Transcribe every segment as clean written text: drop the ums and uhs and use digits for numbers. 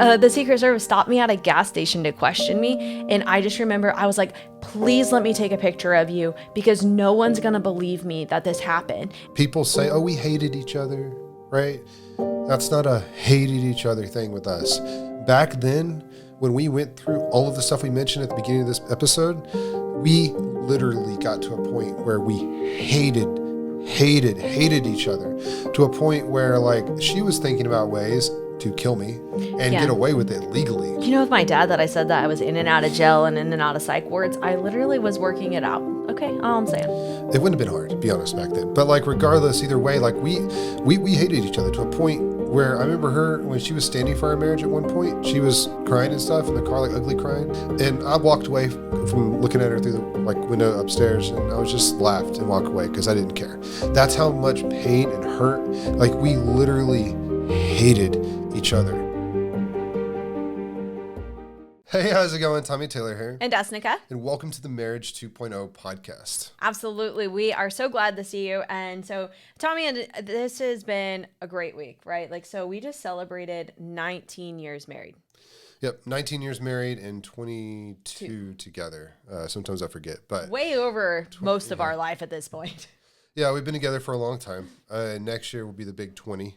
The Secret Service stopped me at a gas station to question me. And I just remember I was like, please let me take a picture of you because no one's going to believe me that this happened. People say, oh, we hated each other, right? That's not a hated each other thing with us. Back then, when we went through all of the stuff we mentioned at the beginning of this episode, we literally got to a point where we hated each other, to a point where like she was thinking about ways to kill me and get away with it legally. You know, with my dad that I said that I was in and out of jail and in and out of psych wards, I literally was working it out. Okay, all I'm saying. It wouldn't have been hard, to be honest, back then. But like, regardless, either way, like we hated each other to a point where I remember her when she was standing for our marriage at one point, she was crying and stuff in the car, like ugly crying. And I walked away from looking at her through the like window upstairs, and I was just laughed and walked away because I didn't care. That's how much pain and hurt, like we literally hated each other. Hey, how's it going? Tommy Taylor here. And Desnekka. And welcome to the Marriage 2.0 podcast. Absolutely. We are so glad to see you. And so, Tommy, and this has been a great week, right? Like, so we just celebrated 19 years married. Yep, 19 years married and 22 together. Sometimes I forget, but way over most of our life at this point. Yeah, we've been together for a long time. Next year will be the big 20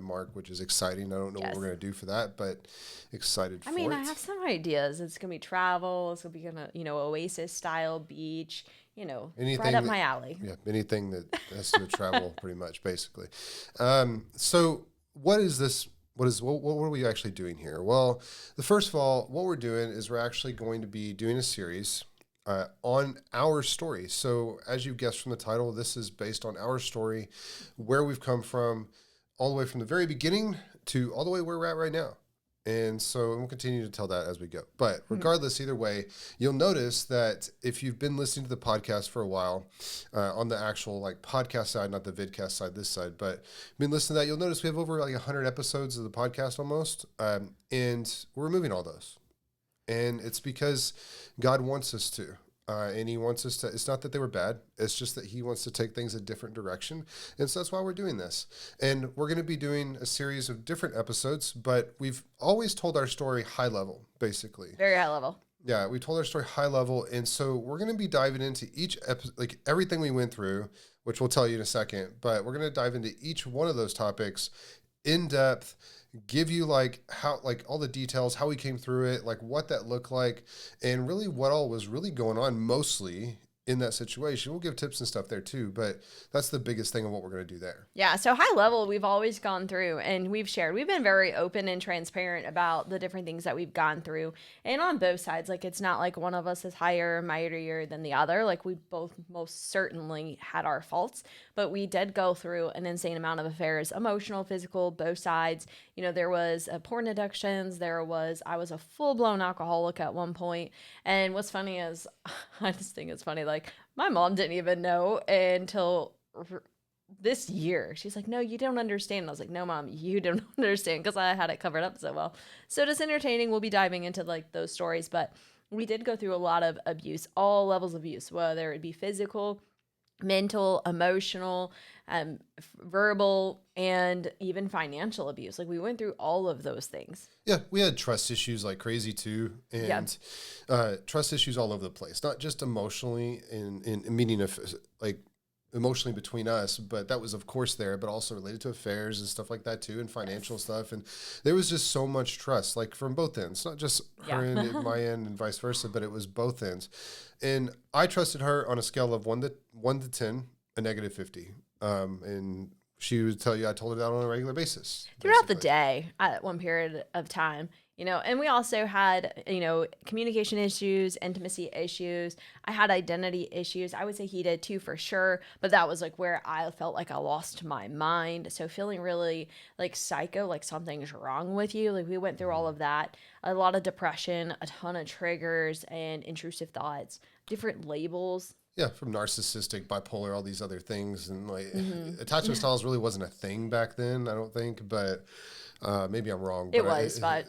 mark, which is exciting. I don't know what we're going to do for that, but excited for it. I mean, I have some ideas. It's going to be travel. It's going to be Oasis style beach, anything right up my alley. Yeah, anything that has to do with travel, pretty much, basically. So what is this? What are we actually doing here? Well, first of all, what we're doing is we're actually going to be doing a series on our story. So as you guessed from the title, this is based on our story, where we've come from, all the way from the very beginning to all the way where we're at right now. And so we'll continue to tell that as we go. But regardless, either way, you'll notice that if you've been listening to the podcast for a while, on the actual like podcast side, not the vidcast side, this side, but been listening to that, you'll notice we have over like 100 episodes of the podcast almost. And we're removing all those. And it's because God wants us to. And he wants us to, it's not that they were bad. It's just that he wants to take things a different direction. And so that's why we're doing this. And we're going to be doing a series of different episodes, but we've always told our story high level, basically. Very high level. Yeah, we told our story high level. And so we're going to be diving into each episode, like everything we went through, which we'll tell you in a second, but we're going to dive into each one of those topics in depth, give you like how, like all the details, how we came through it, like what that looked like, and really what all was really going on mostly in that situation. We'll give tips and stuff there too, but that's the biggest thing of what we're going to do there. Yeah. So high level, we've always gone through and we've been very open and transparent about the different things that we've gone through, and on both sides. Like, it's not like one of us is higher, mightier than the other. Like, we both most certainly had our faults, but we did go through an insane amount of affairs, emotional, physical, both sides. There was porn addictions. I was a full-blown alcoholic at one point. And what's funny is, I just think it's funny, like, my mom didn't even know until this year. She's like, no, you don't understand. And I was like, no, Mom, you don't understand, because I had it covered up so well. So just entertaining. We'll be diving into like those stories, but we did go through a lot of abuse, all levels of abuse, whether it be physical, mental, emotional, verbal, and even financial abuse. Like, we went through all of those things. Yeah, we had trust issues like crazy too, and trust issues all over the place. Not just emotionally, in meaning of like emotionally between us, but that was of course there, but also related to affairs and stuff like that too, and financial stuff. And there was just so much trust, like from both ends, not just her end and my end and vice versa, but it was both ends. And I trusted her on a scale of 1 to 10, a negative 50. And she would tell you, I told her that on a regular basis. Throughout the day at one period of time, and we also had, communication issues, intimacy issues. I had identity issues. I would say he did too, for sure. But that was like where I felt like I lost my mind. So feeling really like psycho, like something's wrong with you. Like, we went through all of that, a lot of depression, a ton of triggers and intrusive thoughts, different labels. Yeah, from narcissistic, bipolar, all these other things. And like attachment styles really wasn't a thing back then, I don't think, but maybe I'm wrong. It but was, but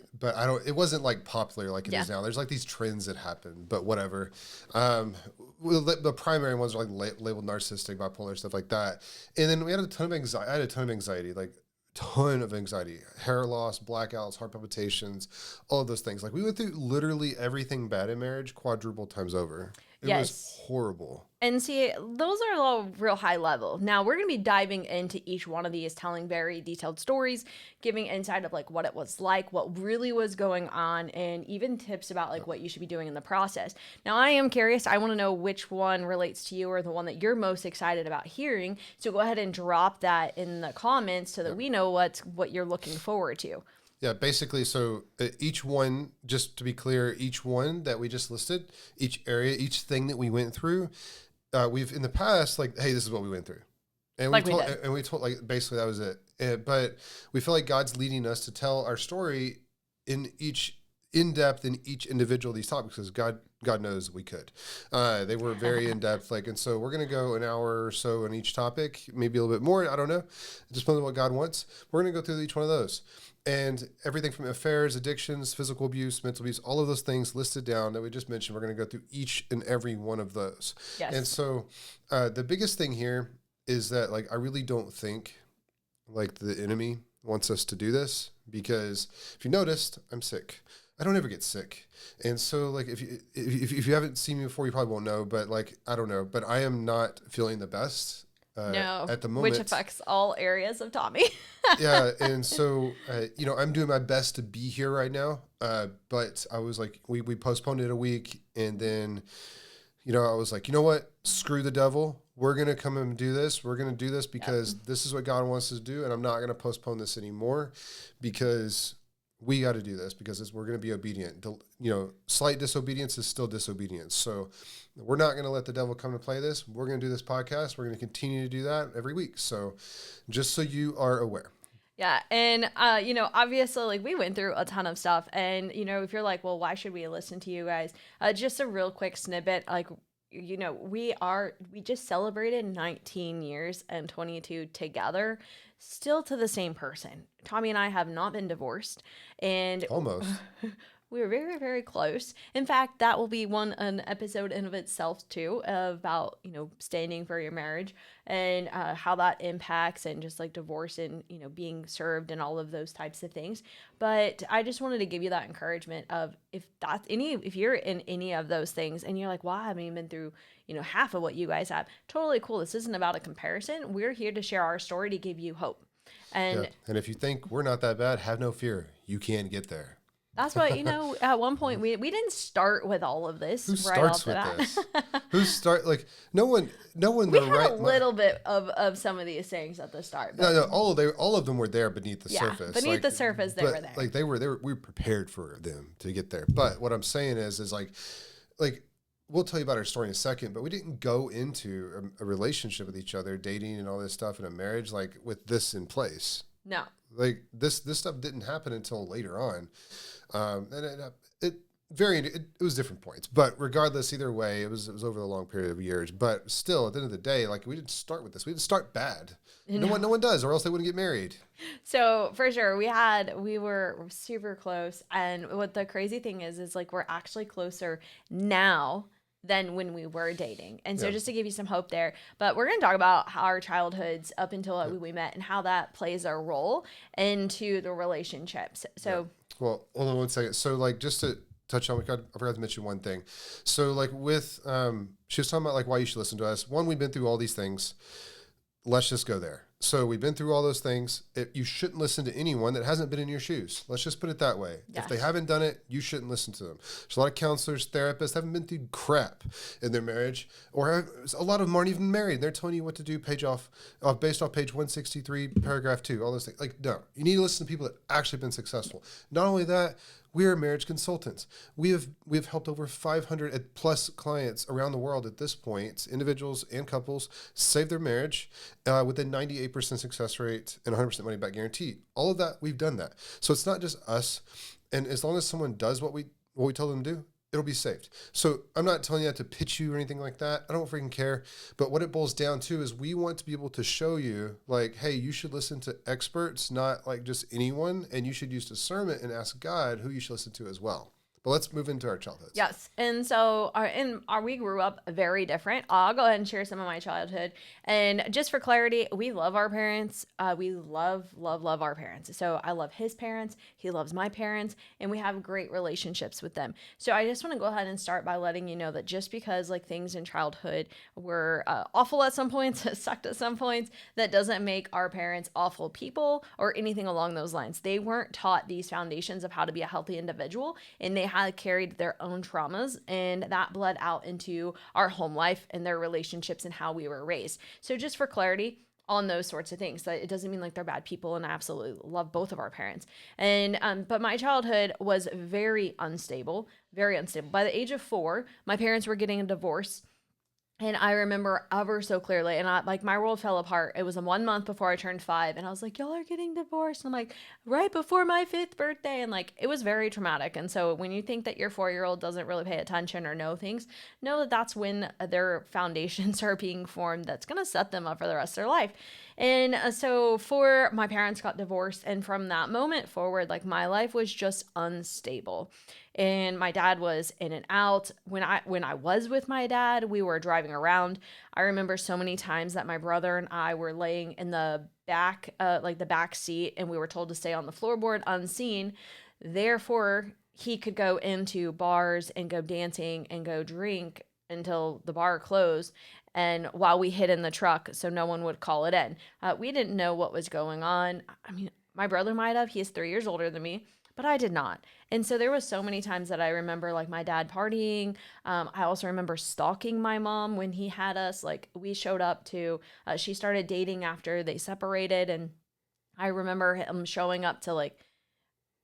it wasn't like popular like it is now. There's like these trends that happen, but whatever. The primary ones are like labeled narcissistic, bipolar, stuff like that. And then we had a ton of anxiety. I had a ton of anxiety, like ton of anxiety, hair loss, blackouts, heart palpitations, all of those things. Like we went through literally everything bad in marriage quadruple times over. It was Yes. horrible. And see, those are all real high level. Now we're going to be diving into each one of these, telling very detailed stories, giving insight of like what it was like, what really was going on, and even tips about like what you should be doing in the process. Now I am curious. I want to know which one relates to you or the one that you're most excited about hearing. So go ahead and drop that in the comments so that we know what you're looking forward to. Yeah, basically, so each one, just to be clear, each one that we just listed, each area, each thing that we went through, we've in the past, like, hey, this is what we went through. And Like we we told, did. and we told, like, basically that was it. But we feel like God's leading us to tell our story in depth in each individual of these topics, because God knows we could. They were very in depth, and so we're gonna go an hour or so in each topic, maybe a little bit more. I don't know. It just depends on what God wants. We're gonna go through each one of those. And everything from affairs, addictions, physical abuse, mental abuse, all of those things listed down that we just mentioned, we're going to go through each and every one of those. Yes. And so the biggest thing here is that, like, I really don't think, like, the enemy wants us to do this, because if you noticed, I'm sick. I don't ever get sick. And so, like, if you haven't seen me before, you probably won't know, but, like, I don't know, but I am not feeling the best. No, at the moment, which affects all areas of Tommy. yeah, and so I'm doing my best to be here right now, but I was like, we postponed it a week, and then I was like, you know what, screw the devil, we're gonna come and do this. We're gonna do this because this is what God wants us to do, and I'm not gonna postpone this anymore, because we got to do this, because we're going to be obedient. Slight disobedience is still disobedience. So we're not going to let the devil come to play this. We're going to do this podcast. We're going to continue to do that every week. So just so you are aware. Yeah. And, obviously, like, we went through a ton of stuff. And, if you're like, well, why should we listen to you guys? Just a real quick snippet. Like, we just celebrated 19 years and 22 together, still to the same person. Tommy and I have not been divorced, and Almost. we were very, very close. In fact, that will be an episode in of itself too, about standing for your marriage and how that impacts, and just like divorce and being served and all of those types of things. But I just wanted to give you that encouragement of, if you're in any of those things and you're like, well, I haven't even been through half of what you guys have. Totally cool. This isn't about a comparison. We're here to share our story to give you hope. And if you think we're not that bad, have no fear. You can get there. that's what, at one point we didn't start with all of this. Who right off starts the with bat. this? No one. We had a little bit of some of these things at the start. But No, all of them were there beneath the surface. Beneath the surface, they were there. Like we were prepared for them to get there. But what I'm saying is like we'll tell you about our story in a second, but we didn't go into a relationship with each other, dating and all this stuff in a marriage, like with this in place. No. Like this stuff didn't happen until later on. And it was different points, but regardless, either way, it was over a long period of years. But still, at the end of the day, like, we didn't start with this. We didn't start bad. No one does, or else they wouldn't get married. So for sure, we were super close. And what the crazy thing is like, we're actually closer now than when we were dating. And so just to give you some hope there, but we're going to talk about how our childhoods up until we met, and how that plays a role into the relationships. So, well, hold on one second. So, like, just to touch on, I forgot to mention one thing. So, like, with she was talking about like why you should listen to us. One, we've been through all these things. Let's just go there. So we've been through all those things. You shouldn't listen to anyone that hasn't been in your shoes. Let's just put it that way. Yes. If they haven't done it, you shouldn't listen to them. There's a lot of counselors, therapists haven't been through crap in their marriage, or a lot of them aren't even married. They're telling you what to do based off page 163, paragraph 2, all those things. Like, no, you need to listen to people that actually been successful. Not only that, we are marriage consultants. We have helped over 500 plus clients around the world at this point, individuals and couples, save their marriage with a 98% success rate and 100% money back guarantee. All of that, we've done that. So it's not just us. And as long as someone does what we tell them to do, it'll be saved. So I'm not telling you to pitch you or anything like that. I don't freaking care. But what it boils down to is we want to be able to show you, like, hey, you should listen to experts, not like just anyone. And you should use discernment and ask God who you should listen to as well. But let's move into our childhoods. Yes. And so we grew up very different. I'll go ahead and share some of my childhood. And just for clarity, we love our parents. We love, love, love our parents. So I love his parents. He loves my parents. And we have great relationships with them. So I just want to go ahead and start by letting you know that just because like things in childhood were awful at some points, sucked at some points, that doesn't make our parents awful people or anything along those lines. They weren't taught these foundations of how to be a healthy individual, and they had carried their own traumas, and that bled out into our home life and their relationships and how we were raised. So just for clarity on those sorts of things, that it doesn't mean like they're bad people, and I absolutely love both of our parents. And but my childhood was very unstable, very unstable. By the age of 4, my parents were getting a divorce. And I remember ever so clearly, and my world fell apart. It was 1 month before I turned 5, and I was like, y'all are getting divorced. And I'm like, right before my 5th birthday. And like, it was very traumatic. And so when you think that your 4-year-old doesn't really pay attention or know things, know that that's when their foundations are being formed. That's going to set them up for the rest of their life. And so my parents got divorced. And from that moment forward, like my life was just unstable. And my dad was in and out. When I was with my dad, we were driving around. I remember so many times that my brother and I were laying in the back, like the back seat, and we were told to stay on the floorboard unseen. Therefore, he could go into bars and go dancing and go drink until the bar closed, and while we hid in the truck so no one would call it in. We didn't know what was going on. I mean, my brother might have. He is 3 years older than me, but I did not. And so there was so many times that I remember like my dad partying. I also remember stalking my mom when he had us. Like we showed up to, she started dating after they separated. And I remember him showing up to like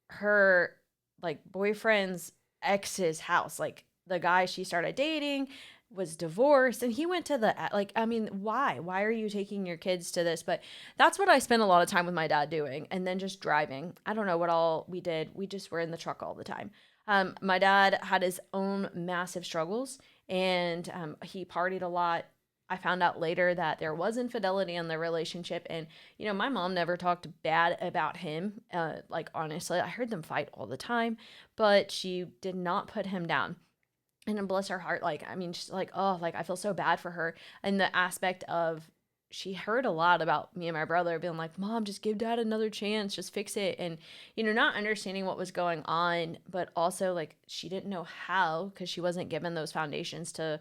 her like boyfriend's ex's house. Like the guy she started dating was divorced, and he went to the, like, I mean, why are you taking your kids to this? But that's what I spent a lot of time with my dad doing. And then just driving. I don't know what all we did. We just were in the truck all the time. My dad had his own massive struggles, and he partied a lot. I found out later that there was infidelity in the relationship, and my mom never talked bad about him. Like honestly, I heard them fight all the time, but she did not put him down. And bless her heart, like, I mean, she's like, oh, like, I feel so bad for her. And the aspect of, she heard a lot about me and my brother being like, Mom, just give dad another chance, just fix it. And, not understanding what was going on, but also like, she didn't know how, because she wasn't given those foundations to,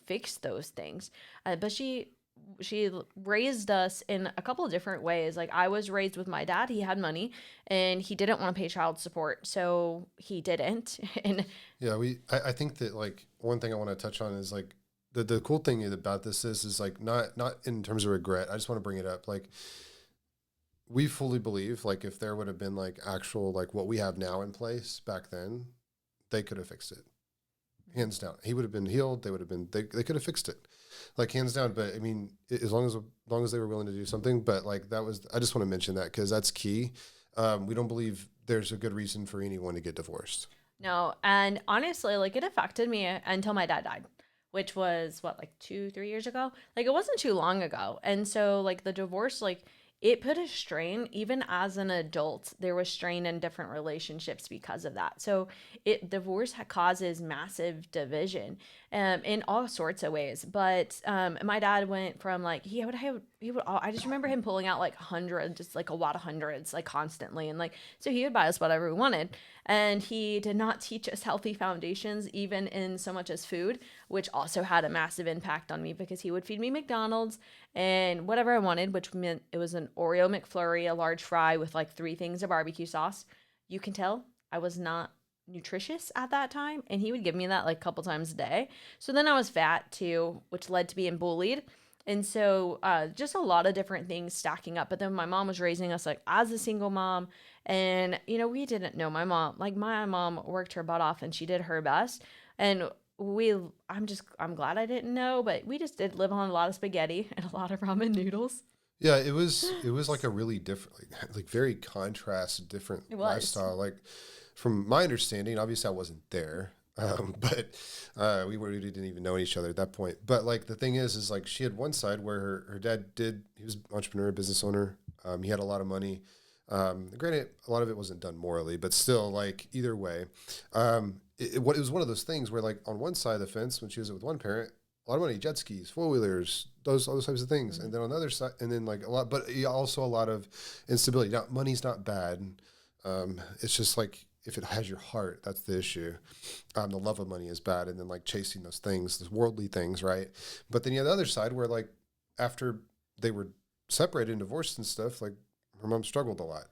fix those things. But she raised us in a couple of different ways. Like I was raised with my dad. He had money and he didn't want to pay child support, so he didn't. And yeah, I think that like one thing I want to touch on is like the cool thing about this is like not in terms of regret. I just want to bring it up. Like we fully believe like if there would have been like actual like what we have now in place back then, they could have fixed it. Hands down. He would have been healed. They would have been, they could have fixed it. Like hands down. But I mean, as long as they were willing to do something, but like that was, I just want to mention that because that's key. We don't believe there's a good reason for anyone to get divorced. No. And honestly, like it affected me until my dad died, which was what, like 2-3 years ago? Like it wasn't too long ago. And so like the divorce, like it put a strain. Even as an adult, there was strain in different relationships because of that. So divorce causes massive division in all sorts of ways. But my dad went from like, I just remember him pulling out like hundreds, just like a lot of hundreds, like constantly. And like, so he would buy us whatever we wanted. And he did not teach us healthy foundations, even in so much as food, which also had a massive impact on me because he would feed me McDonald's and whatever I wanted, which meant it was an Oreo McFlurry, a large fry with like 3 things of barbecue sauce. You can tell I was not nutritious at that time, and he would give me that like a couple times a day. So then I was fat too, which led to being bullied. And so just a lot of different things stacking up. But then my mom was raising us like as a single mom. And, we didn't know my mom. Like my mom worked her butt off and she did her best. And I'm glad I didn't know, but we just did live on a lot of spaghetti and a lot of ramen noodles. Yeah, it was like a really different, like very different lifestyle. Like from my understanding, obviously I wasn't there. But we didn't even know each other at that point. But like the thing is like she had one side where her dad he was an entrepreneur, business owner. He had a lot of money. Granted, a lot of it wasn't done morally, but still, like either way, it was one of those things where, like, on one side of the fence, when she was with one parent, a lot of money, jet skis, four wheelers, those types of things, and then on the other side, and then like a lot, but also a lot of instability. Now, money's not bad. It's just like if it has your heart, that's the issue. The love of money is bad, and then like chasing those things, those worldly things, right? But then you have the other side where, like, after they were separated and divorced and stuff, like her mom struggled a lot,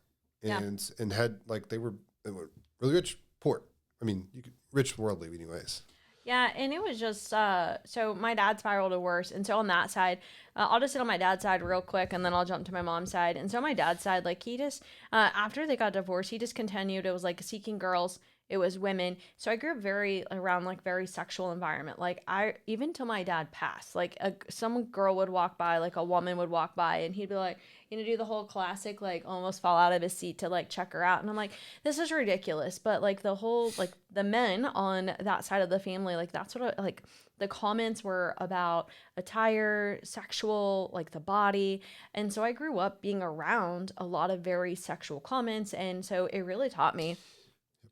and had like they were really rich, poor. I mean, rich worldly, anyways. Yeah, and it was just so my dad spiraled to worse, and so on that side, I'll just sit on my dad's side real quick, and then I'll jump to my mom's side. And so on my dad's side, like he just after they got divorced, he just continued. It was like seeking girls. It was women. So I grew up very around like very sexual environment. Like I even till my dad passed, like some girl would walk by, like a woman would walk by, and he'd be like, do the whole classic like almost fall out of his seat to like check her out. And I'm like, this is ridiculous. But like the whole like the men on that side of the family, like that's what like the comments were about attire, sexual, like the body. And so I grew up being around a lot of very sexual comments. And so it really taught me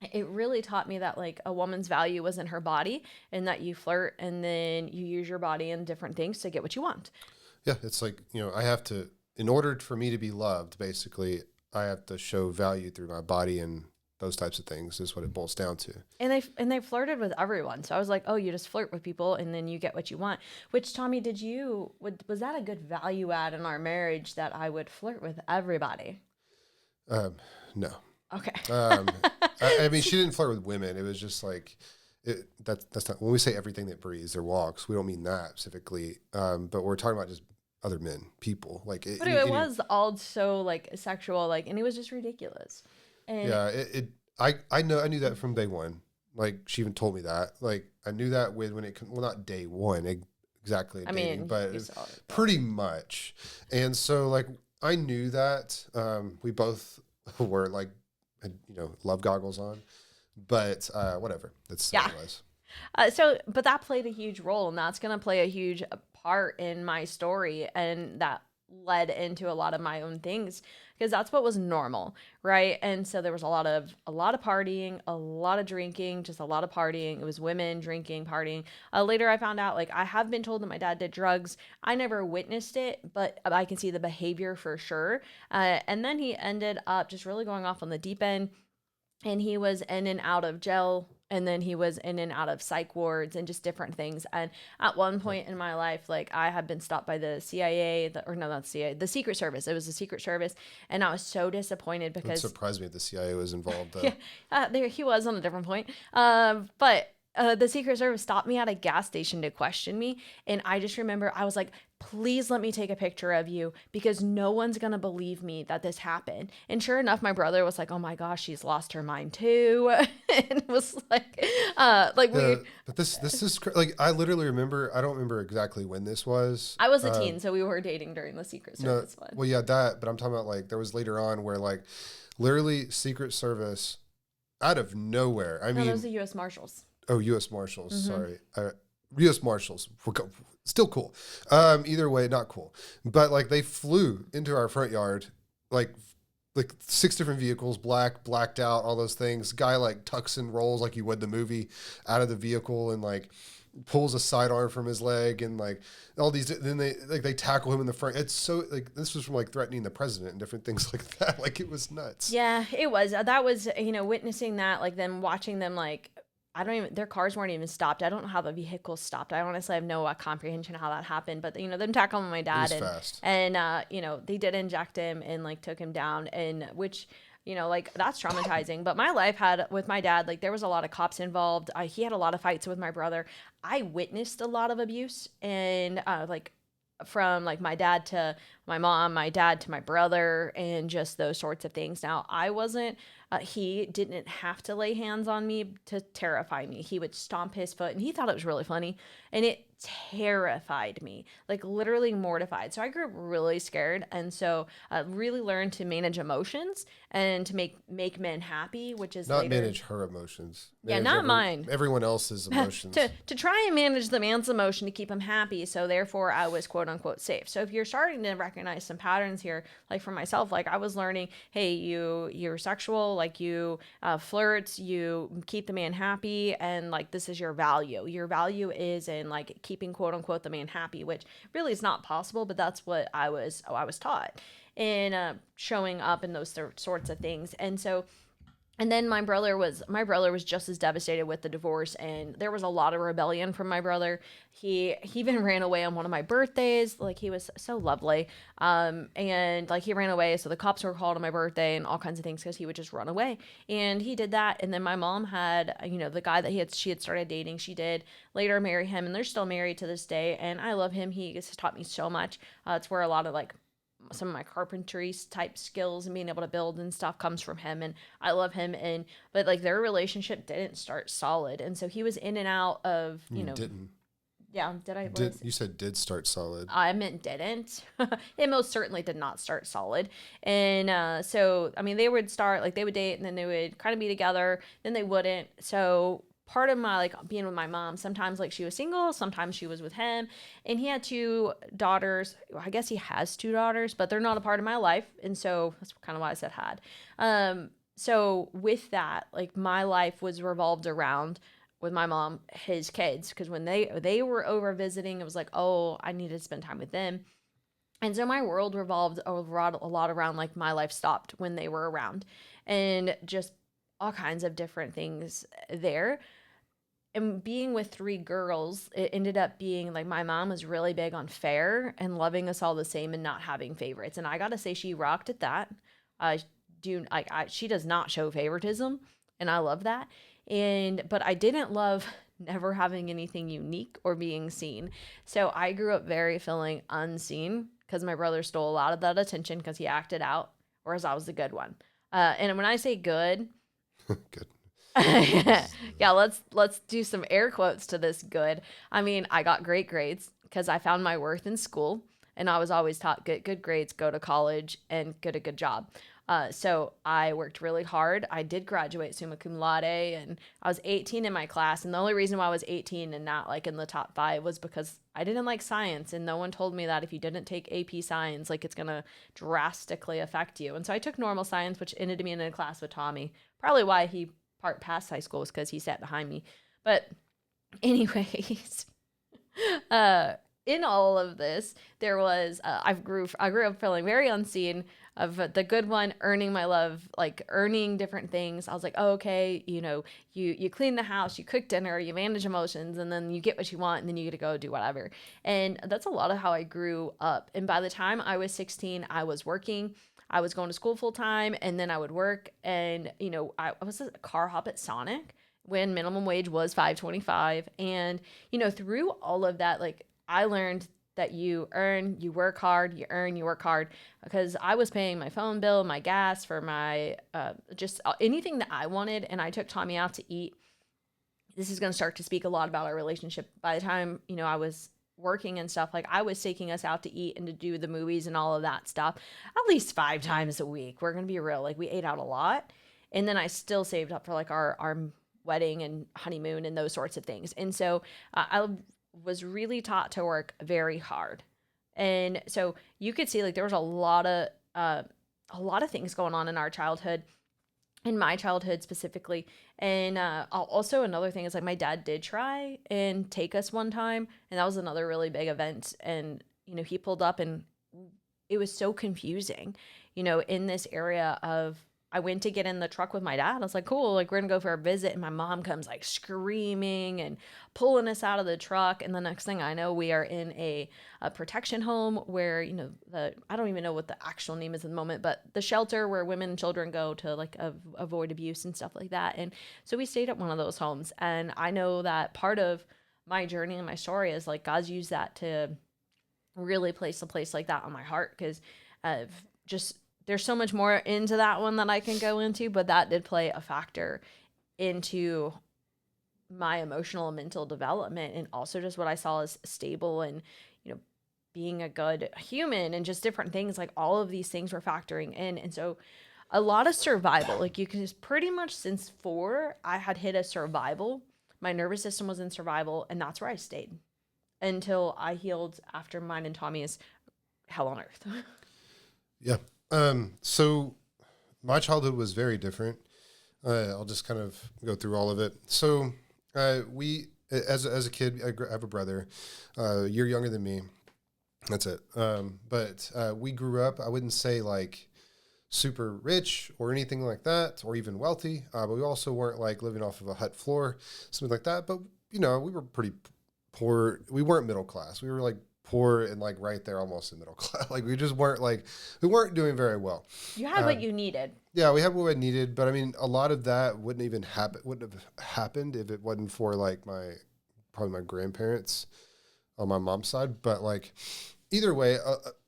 that like a woman's value was in her body, and that you flirt and then you use your body in different things to get what you want. Yeah, it's like, I have to, in order for me to be loved, basically, I have to show value through my body, and those types of things is what it boils down to. And they flirted with everyone. So I was like, oh, you just flirt with people and then you get what you want. Which, Tommy, was that a good value add in our marriage that I would flirt with everybody? No. Okay. I mean, she didn't flirt with women. It was just like, that's not, when we say everything that breathes or walks, we don't mean that specifically. But we're talking about just other men, people. Like, but it was all so like sexual, like, and it was just ridiculous. And yeah, I knew that from day one. Like, she even told me that. Like, I knew that well, not day one exactly. I dating, mean, but pretty much. And so, like, I knew that. We both were like, had, love goggles on, but whatever. That's what it was. But that played a huge role, and that's going to play a huge part in my story, and that led into a lot of my own things, because that's what was normal, right? And so there was a lot of partying, a lot of drinking, just a lot of partying. It was women drinking, partying. Later I found out, like, I have been told that my dad did drugs. I never witnessed it, but I can see the behavior for sure. And then he ended up just really going off on the deep end, and he was in and out of jail, and then he was in and out of psych wards and just different things. And at one point in my life, like, I had been stopped by the CIA, not the CIA, the Secret Service. It was the Secret Service. And I was so disappointed because... It surprised me that the CIA was involved, though. Yeah, there he was on a different point. But the Secret Service stopped me at a gas station to question me. And I just remember I was like, please let me take a picture of you, because no one's going to believe me that this happened. And sure enough, my brother was like, oh my gosh, she's lost her mind too. And it was like weird. But this is like, I literally remember, I don't remember exactly when this was. I was a teen, so we were dating during the Secret Service one. Well, yeah, but I'm talking about, like, there was later on where, like, literally Secret Service out of nowhere. I mean, that was the U.S. Marshals. Oh, U.S. Marshals. Sorry. U.S. Marshals. Still cool. Either way, not cool. But, like, they flew into our front yard, like 6 different vehicles, blacked out, all those things. Guy, like, tucks and rolls like you would the movie out of the vehicle, and, like, pulls a sidearm from his leg, and, like, all these. Then they tackle him in the front. It's so, like, this was from, like, threatening the president and different things like that. Like, it was nuts. Yeah, it was. That was, witnessing that, like, then watching them, like, their cars weren't even stopped. I don't know how the vehicle stopped. I honestly have no comprehension how that happened, but them tackling my dad, and they did inject him and, like, took him down, and which, like, that's traumatizing. But my life with my dad, like, there was a lot of cops involved. He had a lot of fights with my brother. I witnessed a lot of abuse, and like, from, like, my dad to my mom, my dad to my brother, and just those sorts of things. Now, I wasn't he didn't have to lay hands on me to terrify me. He would stomp his foot, and he thought it was really funny, and it terrified me, like literally mortified. So I grew up really scared, and so really learned to manage emotions and to make men happy, which is Not later manage her emotions. yeah, Manage not mine. everyone else's emotions. To try and manage the man's emotion to keep him happy, so therefore I was quote unquote safe. So if you're starting to recognize some patterns here, like for myself, like I was learning, hey, you're sexual, like you flirt, you keep the man happy, and like this is your value. Your value is in like keeping quote unquote the man happy, which really is not possible, but that's what I was taught in showing up in those sorts of things. And then my brother was just as devastated with the divorce, and there was a lot of rebellion from my brother. He even ran away on one of my birthdays. Like, he was so lovely. And like he ran away, so the cops were called on my birthday and all kinds of things because he would just run away. And he did that. And then my mom had, the guy that she had started dating, she did later marry him, and they're still married to this day. And I love him. He has taught me so much. It's where a lot of like some of my carpentry type skills and being able to build and stuff comes from him, and I love him. But like their relationship didn't start solid, and so he was in and out of Didn't. Yeah, did I You said did start solid. I meant didn't. It most certainly did not start solid. And so I mean, they would start, like, they would date, and then they would kind of be together, then they wouldn't. So part of my, like, being with my mom, sometimes like she was single, sometimes she was with him, and he had two daughters. I guess he has two daughters, but they're not a part of my life, and so that's kind of why I said had. So with that, like, my life was revolved around, with my mom, his kids, because when they were over visiting, it was like, oh, I needed to spend time with them. And so my world revolved a lot around, like, my life stopped when they were around, and just all kinds of different things there. And being with three girls, it ended up being like my mom was really big on fair and loving us all the same and not having favorites. And I gotta say, she rocked at that. She does not show favoritism, and I love that. But I didn't love never having anything unique or being seen. So I grew up very feeling unseen because my brother stole a lot of that attention because he acted out, whereas I was the good one. And when I say good, Good. yeah, let's do some air quotes to this good. I mean, I got great grades because I found my worth in school, and I was always taught get good grades, go to college, and get a good job. So I worked really hard. I did graduate summa cum laude, and I was 18 in my class. And the only reason why I was 18 and not like in the top 5 was because I didn't like science. And no one told me that if you didn't take AP science, like, it's going to drastically affect you. And so I took normal science, which ended up being in a class with Tommy. Probably why he part passed high school was because he sat behind me. But anyways, in all of this, there was I grew up feeling very unseen, of the good one, earning my love, like earning different things. I was like, oh, okay, you clean the house, you cook dinner, you manage emotions, and then you get what you want, and then you get to go do whatever. And that's a lot of how I grew up. And by the time I was 16, I was working. I was going to school full time, and then I would work. And I was a car hop at Sonic when minimum wage was $5.25. And through all of that, like, I learned that you earn, you work hard, you earn, you work hard, because I was paying my phone bill, my gas, for my just anything that I wanted. And I took Tommy out to eat. This is going to start to speak a lot about our relationship. By the time I was working and stuff, like, I was taking us out to eat and to do the movies and all of that stuff at least 5 times a week. We're going to be real, like, we ate out a lot. And then I still saved up for, like, our wedding and honeymoon and those sorts of things. And so I was really taught to work very hard. And so you could see, like, there was a lot of things going on in our childhood, in my childhood specifically. And also another thing is, like, my dad did try and take us one time, and that was another really big event. And he pulled up, and it was so confusing, in this area of, I went to get in the truck with my dad. I was like, cool, like, we're gonna go for a visit. And my mom comes, like, screaming and pulling us out of the truck. And the next thing I know, we are in a protection home where, I don't even know what the actual name is at the moment, but the shelter where women and children go to, like, avoid abuse and stuff like that. And so we stayed at one of those homes. And I know that part of my journey and my story is, like, God's used that to really place a place like that on my heart, because just there's so much more into that one that I can go into, but that did play a factor into my emotional and mental development, and also just what I saw as stable and, being a good human, and just different things. Like, all of these things were factoring in. And so a lot of survival, like, you can just pretty much, since 4, I had hit a survival. My nervous system was in survival, and that's where I stayed until I healed after mine and Tommy's hell on earth. Yeah. So my childhood was very different. I'll just kind of go through all of it. So we, as a kid, I have a brother, a year younger than me. That's it. But we grew up, I wouldn't say like super rich or anything like that, or even wealthy. But we also weren't like living off of a hut floor, something like that. But, we were pretty poor. We weren't middle class. We were like poor and like right there almost in middle class. Like we just weren't we weren't doing very well. You had what you needed. Yeah, we had what we needed. But I mean, a lot of that wouldn't have happened if it wasn't for like probably my grandparents on my mom's side. But like, either way,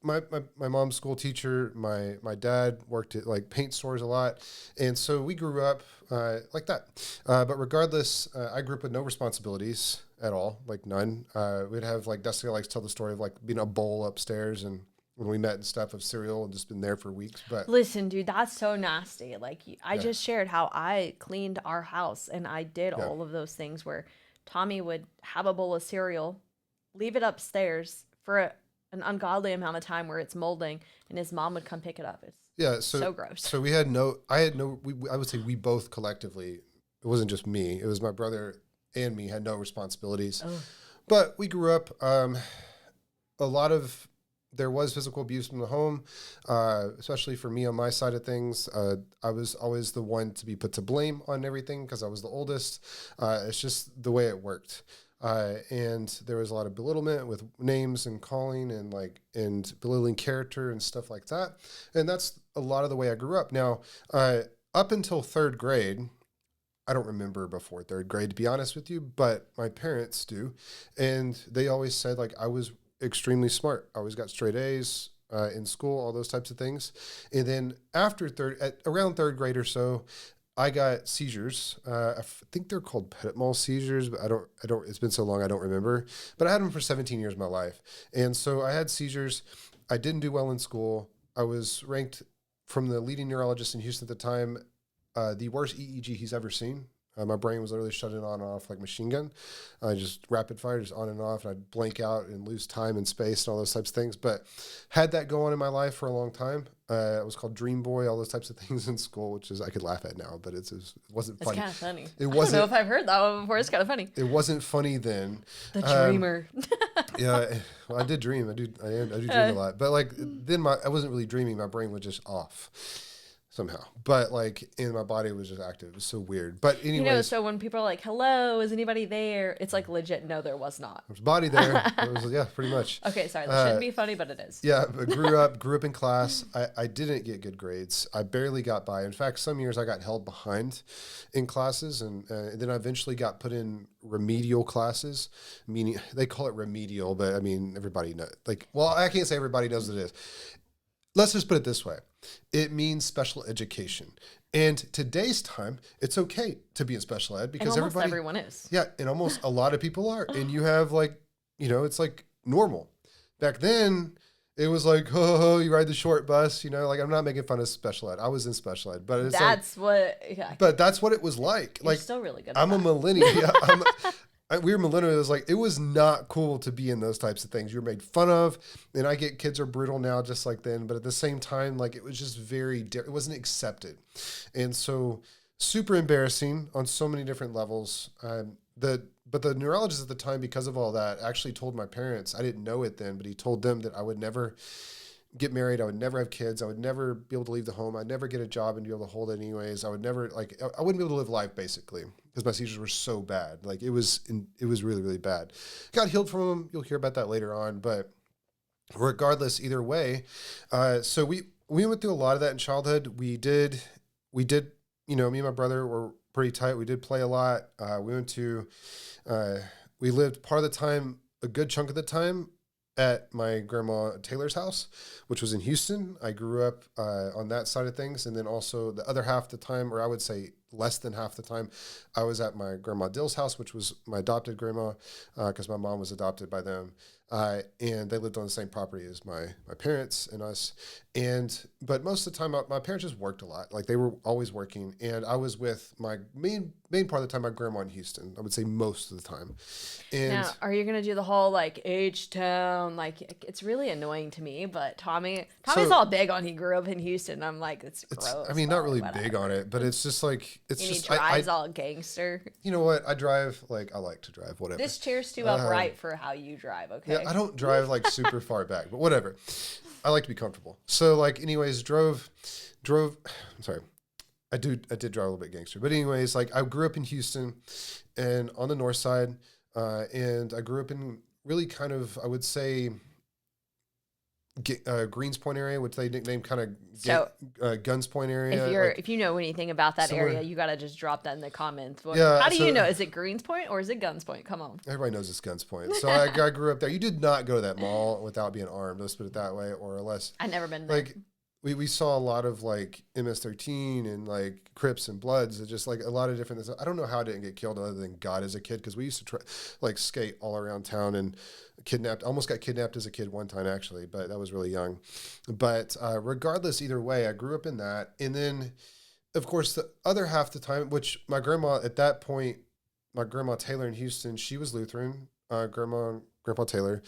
my mom's school teacher, my dad worked at like paint stores a lot. And so we grew up like that. But regardless, I grew up with no responsibilities at all, like none. We'd have like Desnekka likes to tell the story of like being a bowl upstairs and when we met and stuff of cereal and just been there for weeks. But listen, dude, that's so nasty. Like, I just shared how I cleaned our house, and I did all of those things where Tommy would have a bowl of cereal, leave it upstairs for an ungodly amount of time where it's molding, and his mom would come pick it up. It's so gross. So I would say we both collectively, it wasn't just me, it was my brother and me, had no responsibilities. Oh. But we grew up, there was physical abuse in the home, especially for me on my side of things. I was always the one to be put to blame on everything because I was the oldest. It's just the way it worked. And there was a lot of belittlement with names and calling and belittling character and stuff like that. And that's a lot of the way I grew up. Now, up until 3rd grade, I don't remember before 3rd grade, to be honest with you, but my parents do. And they always said like I was extremely smart. I always got straight A's in school, all those types of things. And then around 3rd grade or so, I got seizures. I think they're called petit mal seizures, but I don't, it's been so long, I don't remember. But I had them for 17 years of my life. And so I had seizures. I didn't do well in school. I was ranked from the leading neurologist in Houston at the time, the worst EEG he's ever seen. My brain was literally shutting on and off like machine gun. I just rapid fire, just on and off, and I'd blank out and lose time and space and all those types of things. But had that go on in my life for a long time. It was called Dream Boy, all those types of things in school, which is I could laugh at now, but it wasn't funny. It's kind of funny. It wasn't. I don't know if I've heard that one before. It's kind of funny. It wasn't funny then. The dreamer. Yeah, well, I did dream. I do dream a lot. But like then I wasn't really dreaming. My brain was just off somehow. But like in my body was just active. It was so weird. But anyway, so when people are like, "Hello, is anybody there?" It's like legit. No, there was not. There was a body there. Yeah, pretty much. Okay, sorry. That shouldn't be funny, but it is. Yeah, but grew up in class. I didn't get good grades. I barely got by. In fact, some years I got held behind in classes, and then I eventually got put in remedial classes. Meaning they call it remedial, but I mean everybody knows. I can't say everybody knows what it is. Let's just put it this way. It means special education. And today's time, it's okay to be in special ed because everyone is. Yeah, and almost a lot of people are. And you have it's like normal. Back then, it was like, oh, you ride the short bus, like I'm not making fun of special ed. I was in special ed, but it's but that's what it was like. You're still really good. I'm a millennial. We were millennials. It was not cool to be in those types of things. You were made fun of, and I get kids are brutal now, just like then. But at the same time, it was just it wasn't accepted, and so super embarrassing on so many different levels. But the neurologist at the time, because of all that, actually told my parents. I didn't know it then, but he told them that I would never get married. I would never have kids. I would never be able to leave the home. I'd never get a job and be able to hold it anyways. I would never I wouldn't be able to live life basically because my seizures were so bad. It was really, really bad. Got healed from them. You'll hear about that later on, but regardless, either way, so we went through a lot of that in childhood. We did, me and my brother were pretty tight. We did play a lot. We lived part of the time, a good chunk of the time at my grandma Taylor's house, which was in Houston. I grew up on that side of things. And then also the other half the time, or I would say less than half the time, I was at my grandma Dill's house, which was my adopted grandma, because my mom was adopted by them. And they lived on the same property as my parents and us. But most of the time, my parents just worked a lot. Like, they were always working. And I was with my main part of the time, my grandma in Houston, I would say most of the time. And Now, are you gonna do the whole like H-Town? Like, it's really annoying to me, but Tommy's all big on he grew up in Houston. I'm like, it's gross. I mean, not but really whatever. big on it, but it's just like, it's And he just, drives all gangster. you know what? I drive, like, I like to drive, whatever. This chair's too upright for how you drive, okay? Yeah, I don't drive like super far back, but whatever. I like to be comfortable. So, like, anyways, drove. I'm sorry, I did drive a little bit gangster, but anyways, like, I grew up in Houston, and on the north side, and I grew up in really kind of, I would say, Greens Point area, which they nicknamed kind of Guns Point area. If you know anything about that somewhere- area, you gotta just drop that in the comments. Yeah, How do so- you know? Is it Greens Point or is it Guns Point? Come on. Everybody knows it's Guns Point. So I grew up there. You did not go to that mall without being armed, let's put it that way, or less. I've never been there. Like, we saw a lot of like MS-13 and like Crips and Bloods. It's just like a lot of different things. I don't know how I didn't get killed other than God as a kid, because we used to like skate all around town and almost got kidnapped as a kid one time, actually, but that was really young. But regardless, either way, I grew up in that. And then, of course, the other half the time, which my grandma at that point, my grandma Taylor in Houston, she was Lutheran. Grandpa Taylor,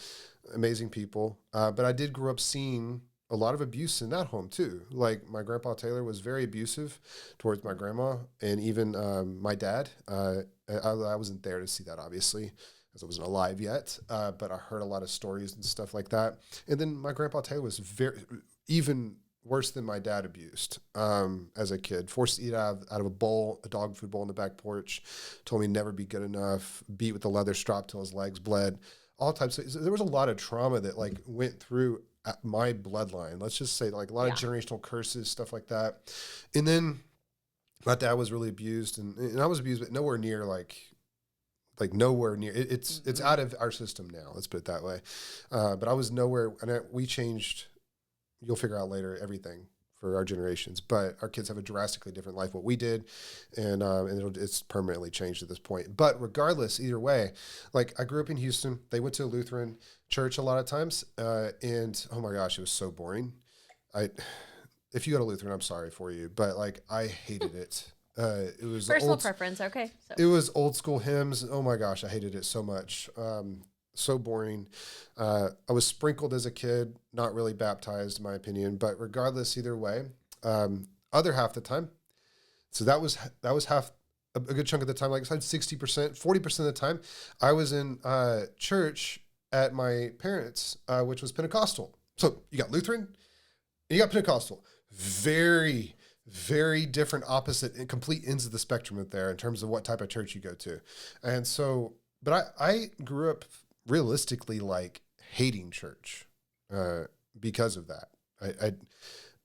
amazing people. But I did grow up seeing a lot of abuse in that home too. Like, my grandpa Taylor was very abusive towards my grandma, and even my dad. I wasn't there to see that, obviously, because I wasn't alive yet. But I heard a lot of stories and stuff like that. And then my grandpa Taylor was even worse than my dad abused as a kid. Forced to eat out of a bowl, a dog food bowl on the back porch. Told me never be good enough. Beat with the leather strap till his legs bled. All types of. There was a lot of trauma that like went through my bloodline. Let's just say, like, a lot of generational curses, stuff like that. And then my dad was really abused, and I was abused, but nowhere near like nowhere near. It's out of our system now. Let's put it that way. But I was nowhere, and we changed. You'll figure out later everything for our generations, but our kids have a drastically different life what we did, and it's permanently changed at this point. But regardless, either way, like, I grew up in Houston. They went to a Lutheran church a lot of times, and oh my gosh, it was so boring. If you go to Lutheran, I'm sorry for you, but like, I hated it. It was Personal preference, okay. So. It was old school hymns. Oh my gosh, I hated it so much. So boring. I was sprinkled as a kid, not really baptized, in my opinion. But regardless, either way, other half the time. So that was half a good chunk of the time. Like I said, 60%, 40% of the time, I was in church at my parents', which was Pentecostal. So you got Lutheran, and you got Pentecostal. Very, very different, opposite, and complete ends of the spectrum there in terms of what type of church you go to. And so, but I grew up realistically like hating church because of that.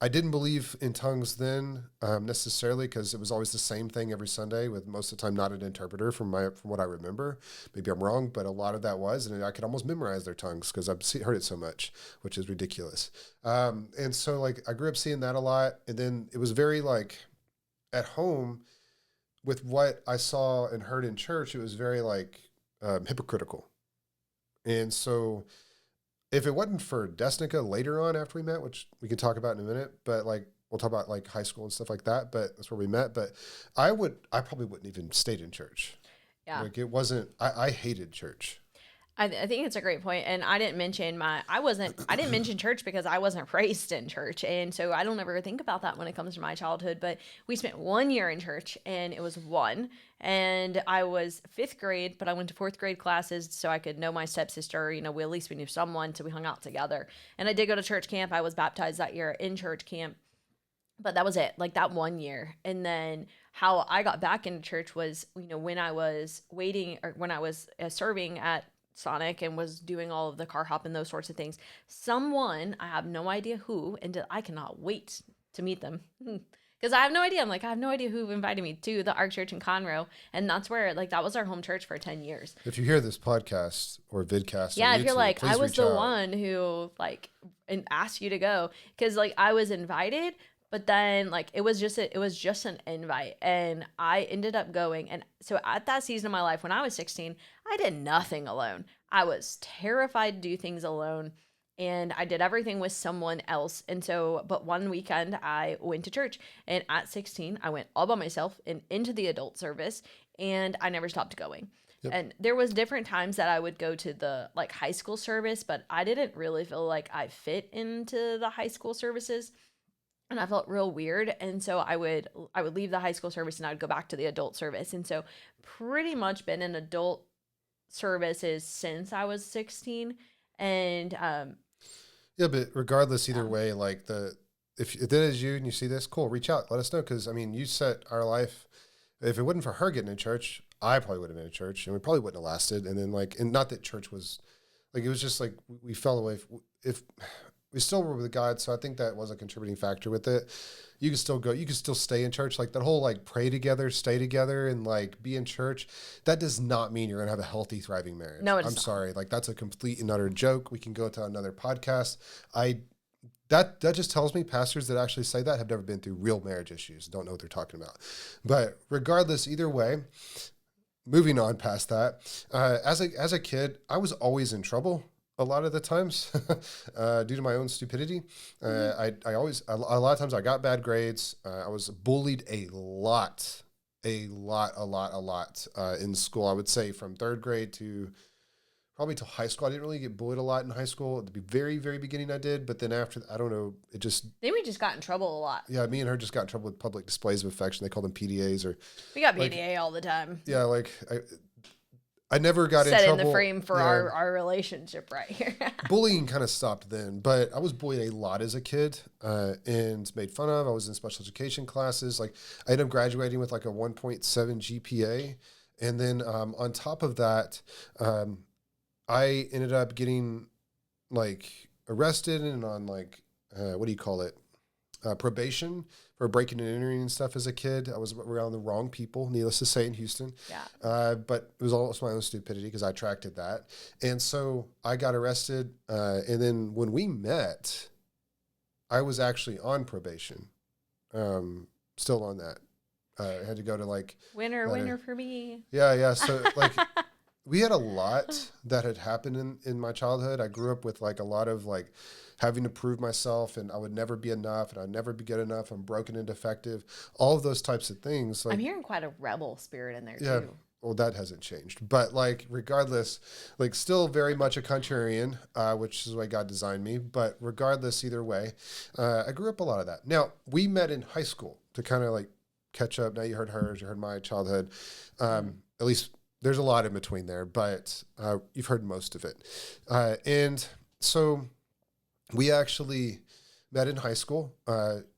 I didn't believe in tongues then necessarily, because it was always the same thing every Sunday, with most of the time not an interpreter from what I remember. Maybe I'm wrong, but a lot of that was, and I could almost memorize their tongues because I've heard it so much, which is ridiculous. And so like I grew up seeing that a lot, and then it was very like at home with what I saw and heard in church. It was very like hypocritical. And so if it wasn't for Desnekka later on after we met, which we can talk about in a minute, but like we'll talk about like high school and stuff like that, but that's where we met. But I probably wouldn't even stayed in church. Yeah. Like it wasn't, I hated church. I think it's a great point. And I didn't mention I didn't mention church because I wasn't raised in church. And so I don't ever think about that when it comes to my childhood, but we spent 1 year in church, and it was one, and I was 5th grade, but I went to 4th grade classes so I could know my stepsister. You know, we knew someone, so we hung out together. And I did go to church camp. I was baptized that year in church camp, but that was it, like that 1 year. And then how I got back into church was, you know, when I was serving at Sonic and was doing all of the car hop and those sorts of things. Someone, I have no idea who, and I cannot wait to meet them because Because I have no idea. I'm like, I have no idea who invited me to the Ark Church in Conroe. And that's where, like, that was our home church for 10 years. If you hear this podcast or vidcast Yeah, on if you're YouTube, like, please I was reach the out. one who, like, asked you to go. Because, like, I was invited, but then, like, it was just an invite. And I ended up going. And so at that season of my life, when I was 16, I did nothing alone. I was terrified to do things alone. And I did everything with someone else. And so, but one weekend I went to church, and at 16, I went all by myself and into the adult service, and I never stopped going. Yep. And there was different times that I would go to the like high school service, but I didn't really feel like I fit into the high school services. And I felt real weird. And so I would leave the high school service and I would go back to the adult service. And so pretty much been in adult services since I was 16. And Yeah, but regardless, either way, like if that is you and you see this, cool, reach out, let us know. Because I mean, you set our life. If it wasn't for her getting in church, I probably would have been in church, and we probably wouldn't have lasted. And then and not that church was, like, it was just like we fell away. If we still were with God, so I think that was a contributing factor with it. You can still go, you can still stay in church, like that whole like pray together, stay together, and like be in church. That does not mean you're gonna have a healthy, thriving marriage. No, it's I'm not. sorry, like that's a complete and utter joke. We can go to another podcast. That just tells me pastors that actually say that have never been through real marriage issues, don't know what they're talking about. But regardless, either way, moving on past that, as a kid, I was always in trouble. A lot of the times, due to my own stupidity, I always a lot of times I got bad grades. I was bullied a lot in school. I would say from third grade to probably till high school. I didn't really get bullied a lot in high school. At the very, very beginning I did, but then after, I don't know, it just... Then we just got in trouble a lot. Yeah, me and her just got in trouble with public displays of affection. They call them PDAs or... We got PDA all the time. Yeah, like... I never got in trouble. Set in the frame for our relationship right here. Bullying kind of stopped then, but I was bullied a lot as a kid and made fun of. I was in special education classes. Like I ended up graduating with like a 1.7 GPA. And then on top of that, I ended up getting like arrested and on like, what do you call it? Probation for breaking and entering and stuff as a kid. I was around the wrong people, needless to say, in Houston. Yeah. But it was also my own stupidity because I attracted that. And so I got arrested. And then when we met, I was actually on probation. Still on that. I had to go to like... Winner for me. Yeah. So like... We had a lot that had happened in my childhood. I grew up with like a lot of like having to prove myself and I would never be enough and I'd never be good enough. I'm broken and defective. All of those types of things. Like, I'm hearing quite a rebel spirit in there too. Well, that hasn't changed. But like regardless, like still very much a contrarian, which is the way God designed me. But regardless, either way, I grew up a lot of that. Now, we met in high school to kind of like catch up. Now you heard hers, you heard my childhood. At least there's a lot in between there, but you've heard most of it. And so we actually met in high school.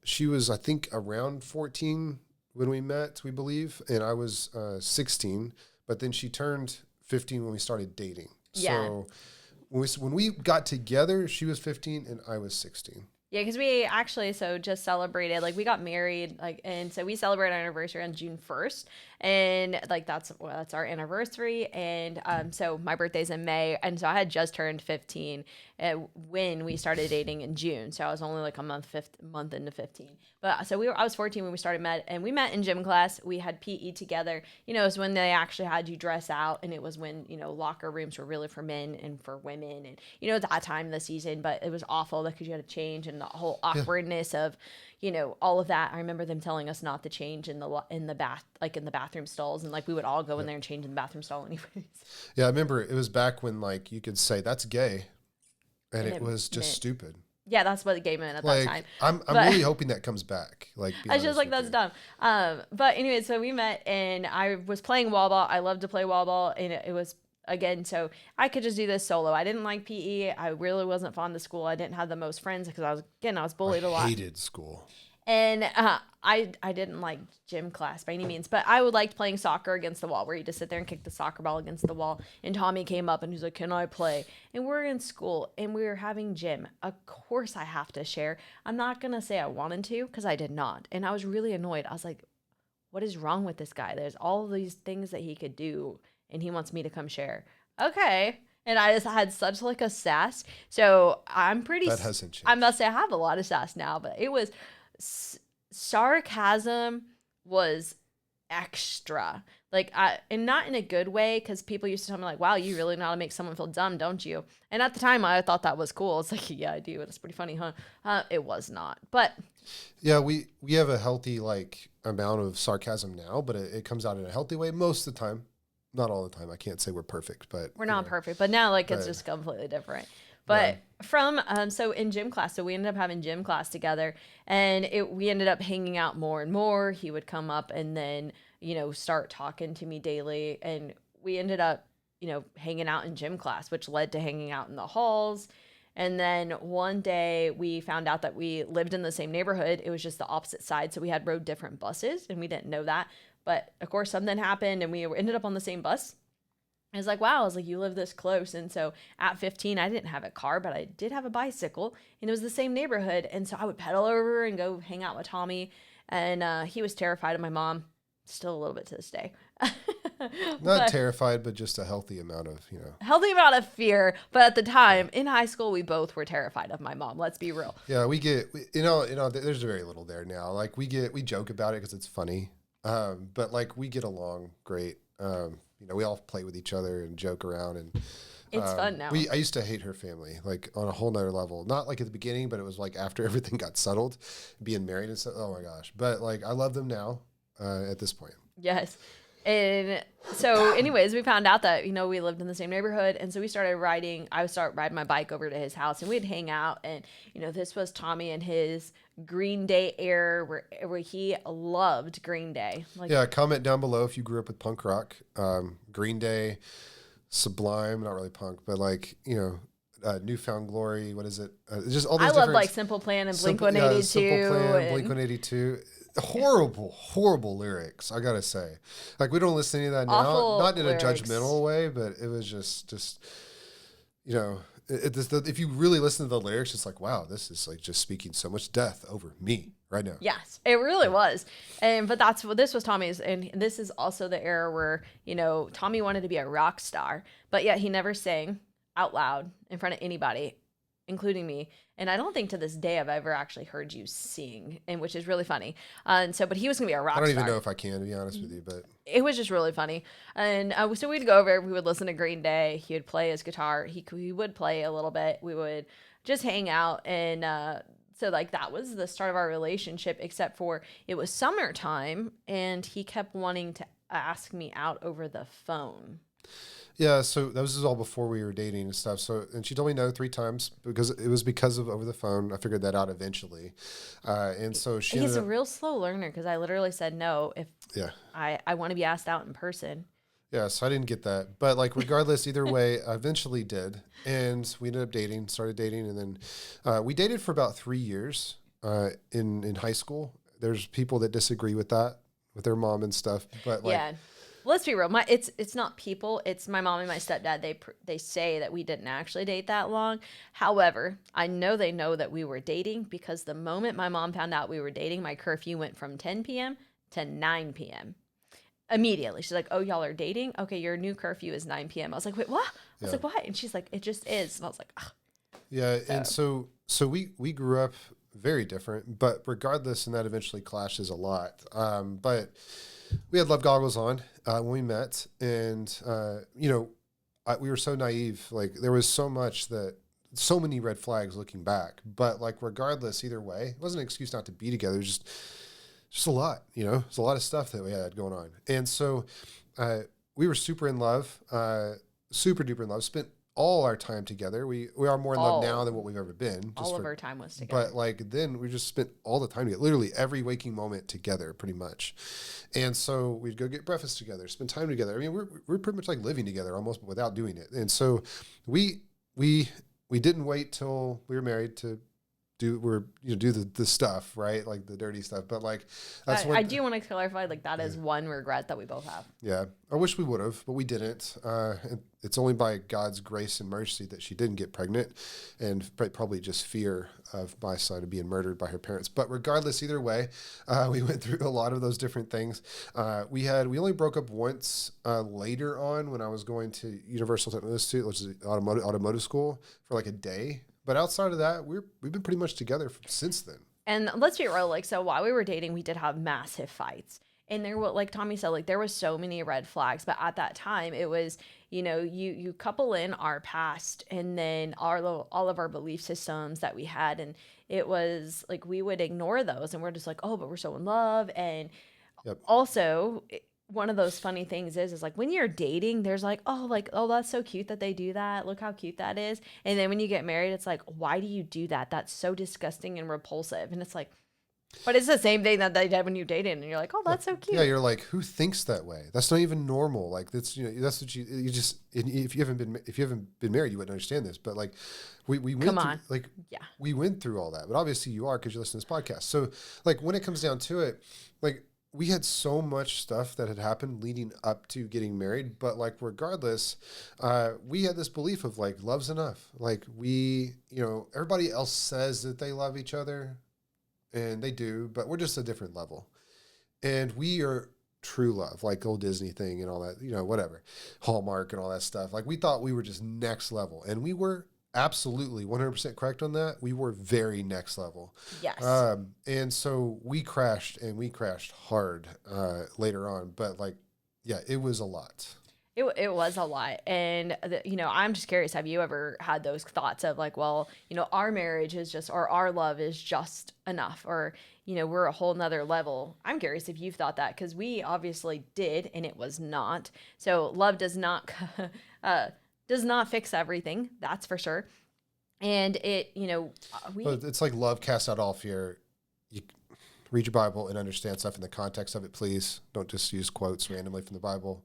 She was, I think, around 14 when we met, we believe, and I was 16, but then she turned 15 when we started dating. Yeah. So when we got together, she was 15 and I was 16. Yeah, because we actually just celebrated, like we got married, like, and so we celebrated our anniversary on June 1st, and like that's our anniversary, and so my birthday's in May, and so I had just turned 15 when we started dating in June, so I was only like a month into 15. But so I was 14 when we started and we met in gym class. We had PE together. You know, it was when they actually had you dress out, and it was when, you know, locker rooms were really for men and for women, and you know, that time of the season. But it was awful because you had to change, and the whole awkwardness of, you know, all of that. I remember them telling us not to change in the bathroom stalls, and like we would all go in there and change in the bathroom stall anyways. Yeah, I remember it was back when like you could say that's gay, and it was just stupid. Yeah, that's what the gay meant at that time. I'm really hoping that comes back. Like, I was just like, that's dumb. But anyway, so we met, and I was playing wall ball. I love to play wall ball, and it was, again, so I could just do this solo. I didn't like PE. I really wasn't fond of school. I didn't have the most friends because I was bullied a lot. I hated school. And I didn't like gym class by any means, but I would like playing soccer against the wall, where you just sit there and kick the soccer ball against the wall. And Tommy came up and he's like, "Can I play?" And we're in school and we were having gym. Of course, I have to share. I'm not gonna say I wanted to, because I did not, and I was really annoyed. I was like, "What is wrong with this guy? There's all of these things that he could do, and he wants me to come share." Okay. And I just had such like a sass. So That hasn't changed. I must say I have a lot of sass now, but it was sarcasm was extra. Like, and not in a good way, because people used to tell me like, "Wow, you really know how to make someone feel dumb, don't you?" And at the time, I thought that was cool. It's like, "Yeah, I do. It's pretty funny, huh?" It was not, but Yeah, we have a healthy like amount of sarcasm now, but it comes out in a healthy way most of the time. Not all the time. I can't say we're perfect, but we're not perfect. But now, like, it's just completely different. But from so in gym class, so we ended up having gym class together, and we ended up hanging out more and more. He would come up and then start talking to me daily, and we ended up hanging out in gym class, which led to hanging out in the halls. And then one day we found out that we lived in the same neighborhood. It was just the opposite side, so we had rode different buses, and we didn't know that. But of course, something happened, and we ended up on the same bus. I was like, wow, I was like, you live this close. And so at 15, I didn't have a car, but I did have a bicycle, and it was the same neighborhood. And so I would pedal over and go hang out with Tommy. And he was terrified of my mom, still a little bit to this day. not terrified, but just a healthy amount of, Healthy amount of fear. But at the time in high school, we both were terrified of my mom. Let's be real. Yeah, there's very little there now. Like we joke about it because it's funny. But like we get along great. We all play with each other and joke around, and it's fun now. I used to hate her family, like on a whole nother level. Not like at the beginning, but it was like after everything got settled, being married and stuff. Oh my gosh! But like I love them now. At this point. Yes. And so anyways, we found out that, we lived in the same neighborhood. And so I would start riding my bike over to his house, and we'd hang out. And, this was Tommy and his Green Day era, where he loved Green Day. Like, yeah. Comment down below if you grew up with punk rock, Green Day, Sublime, not really punk, but like, Newfound Glory. What is it? Just all those. I love like Simple Plan and Blink 182. Simple Plan, Blink 182. Horrible lyrics, I gotta say. Like we don't listen to any of that now, not in lyrics. A judgmental way, but it was just if you really listen to the lyrics, it's like, wow, this is like just speaking so much death over me right now. Yes, it really was. But that's what this was Tommy's, and this is also the era where Tommy wanted to be a rock star, but yet he never sang out loud in front of anybody, including me. And I don't think to this day I've ever actually heard you sing, and which is really funny. But he was gonna be a rock star. I don't even know if I can, to be honest with you, but it was just really funny. And so we'd go over, we would listen to Green Day. He would play his guitar. He would play a little bit. We would just hang out, and so like that was the start of our relationship. Except for it was summertime, and he kept wanting to ask me out over the phone. Yeah, so that was all before we were dating and stuff. So, and she told me no 3 times because of over the phone. I figured that out eventually, and so he's a real slow learner, because I literally said no if I want to be asked out in person. Yeah, so I didn't get that, but like regardless, either way, I eventually did, and we ended up started dating, and then we dated for about 3 years in high school. There's people that disagree with that, with their mom and stuff, but like. Yeah. Let's be real. It's not people. It's my mom and my stepdad. They say that we didn't actually date that long. However, I know they know that we were dating, because the moment my mom found out we were dating, my curfew went from 10 p.m. to 9 p.m. Immediately. She's like, "Oh, y'all are dating? Okay, your new curfew is 9 p.m." I was like, "Wait, what?" I was like, "What?" And she's like, "It just is." And I was like, ugh. Yeah, and so we grew up very different, but regardless, and that eventually clashes a lot. But we had love goggles on when we met, and we were so naive. Like there was so many red flags looking back. But like regardless, either way, it wasn't an excuse not to be together. It was just a lot. It's a lot of stuff that we had going on, and so we were super in love, super duper in love. Spent all our time together. We are more in love now than what we've ever been. All of our time was together. But like then we just spent all the time together, literally every waking moment together, pretty much. And so we'd go get breakfast together, spend time together. I mean, we're pretty much like living together almost without doing it. And so we didn't wait till we were married to do the stuff, right? Like the dirty stuff. But like, that's I do want to clarify, like that is one regret that we both have. Yeah. I wish we would have, but we didn't. It's only by God's grace and mercy that she didn't get pregnant, and probably just fear of my son being murdered by her parents. But regardless, either way, we went through a lot of those different things. We only broke up once later on when I was going to Universal Technical Institute, which is automotive school, for like a day. But outside of that, we've been pretty much together since then. And let's be real, like, so while we were dating, we did have massive fights. And there were, like Tommy said, like there was so many red flags. But at that time, it was, you couple in our past and then all of our belief systems that we had. And it was like we would ignore those. And we're just like, oh, but we're so in love. And also, one of those funny things is like when you're dating, there's like, oh, that's so cute that they do that. Look how cute that is. And then when you get married, it's like, why do you do that? That's so disgusting and repulsive. And it's like, but it's the same thing that they did when you dated, and you're like, oh, that's so cute. Yeah, you're like, who thinks that way? That's not even normal. Like that's that's what you just, if you haven't been married, you wouldn't understand this. But like we went we went through all that. But obviously you are, because you listen to this podcast. So like when it comes down to it, like we had so much stuff that had happened leading up to getting married, but like regardless, we had this belief of like love's enough. Like everybody else says that they love each other, and they do, but we're just a different level. And we are true love, like old Disney thing and all that, whatever, Hallmark and all that stuff. Like we thought we were just next level, and we were absolutely 100% correct on that. We were very next level. Yes. And so we crashed hard later on, but like, yeah, it was a lot. It was a lot. And, I'm just curious, have you ever had those thoughts of like, well, our marriage is just, or our love is just enough, or, we're a whole nother level. I'm curious if you've thought that, because we obviously did, and it was not. So love does not fix everything. That's for sure. And it's like love casts out all fear. You read your Bible and understand stuff in the context of it, please. Don't just use quotes randomly from the Bible.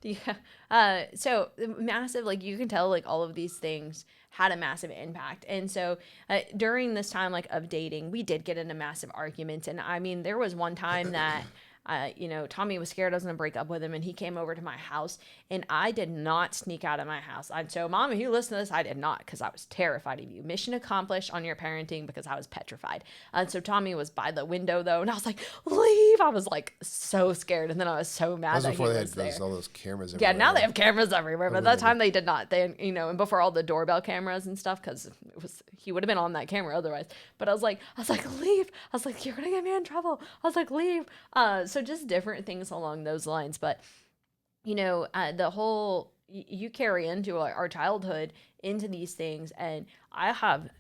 Yeah. So massive, like you can tell, like all of these things had a massive impact. And so during this time, like of dating, we did get into massive arguments. And I mean, there was one time that Tommy was scared I was going to break up with him, and he came over to my house, and I did not sneak out of my house. So, Mom, if you listen to this, I did not, because I was terrified of you. Mission accomplished on your parenting, because I was petrified. And so Tommy was by the window, though, and I was like, leave. I was like so scared, and then I was so mad that he was there. All those cameras everywhere. Yeah, now they have cameras everywhere, but at that time they did not. They, and before all the doorbell cameras and stuff, because he would have been on that camera otherwise. But I was like, leave. I was like, you're gonna get me in trouble. I was like, leave. So just different things along those lines. But, the whole, you carry into our childhood into these things. And I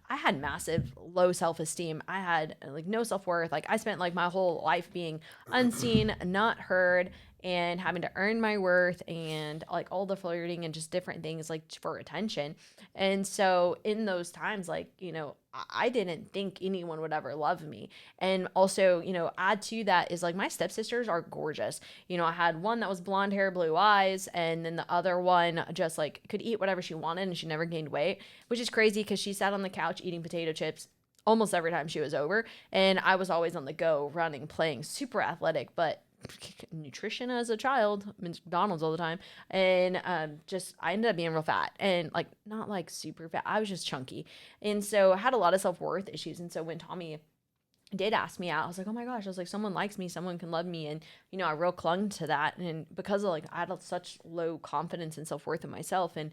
had massive low self-esteem. I had like no self-worth. Like I spent like my whole life being unseen, not heard, and having to earn my worth, and like all the flirting and just different things like for attention. And so in those times, like, I didn't think anyone would ever love me. And also, add to that is like my stepsisters are gorgeous. I had one that was blonde hair, blue eyes, and then the other one just like could eat whatever she wanted, and she never gained weight, which is crazy because she sat on the couch eating potato chips almost every time she was over. And I was always on the go, running, playing, super athletic, but nutrition as a child, McDonald's all the time. And I ended up being real fat, and like not like super fat. I was just chunky. And so I had a lot of self-worth issues. And so when Tommy did ask me out, I was like, oh my gosh, I was like, someone likes me, someone can love me. And, I real clung to that. And because of like, I had such low confidence and self-worth in myself, and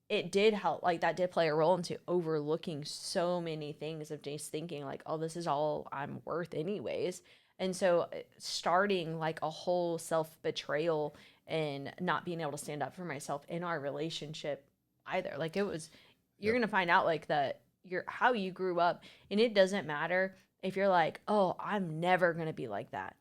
it did help, like that did play a role into overlooking so many things of just thinking like, oh, this is all I'm worth anyways. And so starting like a whole self-betrayal and not being able to stand up for myself in our relationship either. Like it was, you're going to find out like how you grew up, and it doesn't matter if you're like, oh, I'm never going to be like that.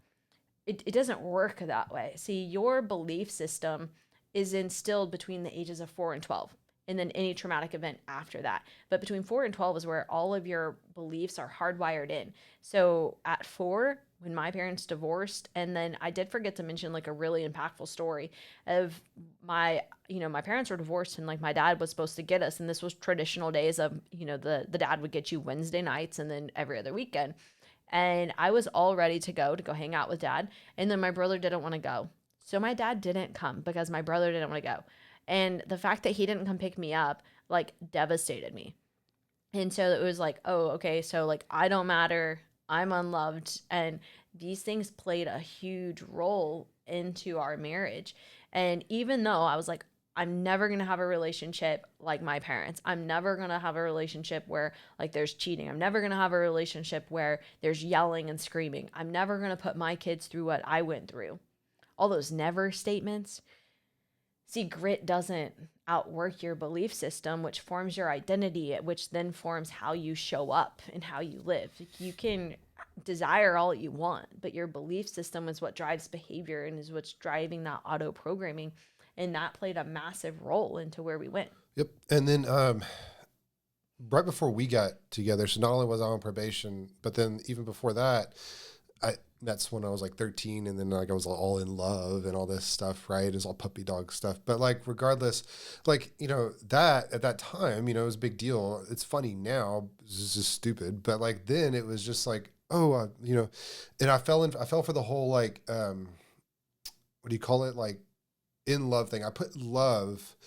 It doesn't work that way. See, your belief system is instilled between the ages of 4 and 12. And then any traumatic event after that. But between 4 and 12 is where all of your beliefs are hardwired in. So at 4, when my parents divorced, and then I did forget to mention like a really impactful story of my parents were divorced, and like my dad was supposed to get us, and this was traditional days of, the dad would get you Wednesday nights and then every other weekend. And I was all ready to go hang out with dad. And then my brother didn't want to go. So my dad didn't come because my brother didn't want to go. And the fact that he didn't come pick me up like devastated me. And so it was like, oh, okay, so like I don't matter. I'm unloved. And these things played a huge role into our marriage. And even though I was like, I'm never going to have a relationship like my parents. I'm never going to have a relationship where like there's cheating. I'm never going to have a relationship where there's yelling and screaming. I'm never going to put my kids through what I went through. All those never statements. See, grit doesn't outwork your belief system, which forms your identity, which then forms how you show up and how you live. You can desire all you want, but your belief system is what drives behavior and is what's driving that auto programming. And that played a massive role into where we went. Yep. And then right before we got together, so not only was I on probation, but then even before that, that's when I was like 13, and then like I was all in love and all this stuff, right? It was all puppy dog stuff. But like regardless, like, that at that time, it was a big deal. It's funny now, it's just stupid. But like then it was just like, and I fell for the whole like what do you call it? Like in love thing. I put love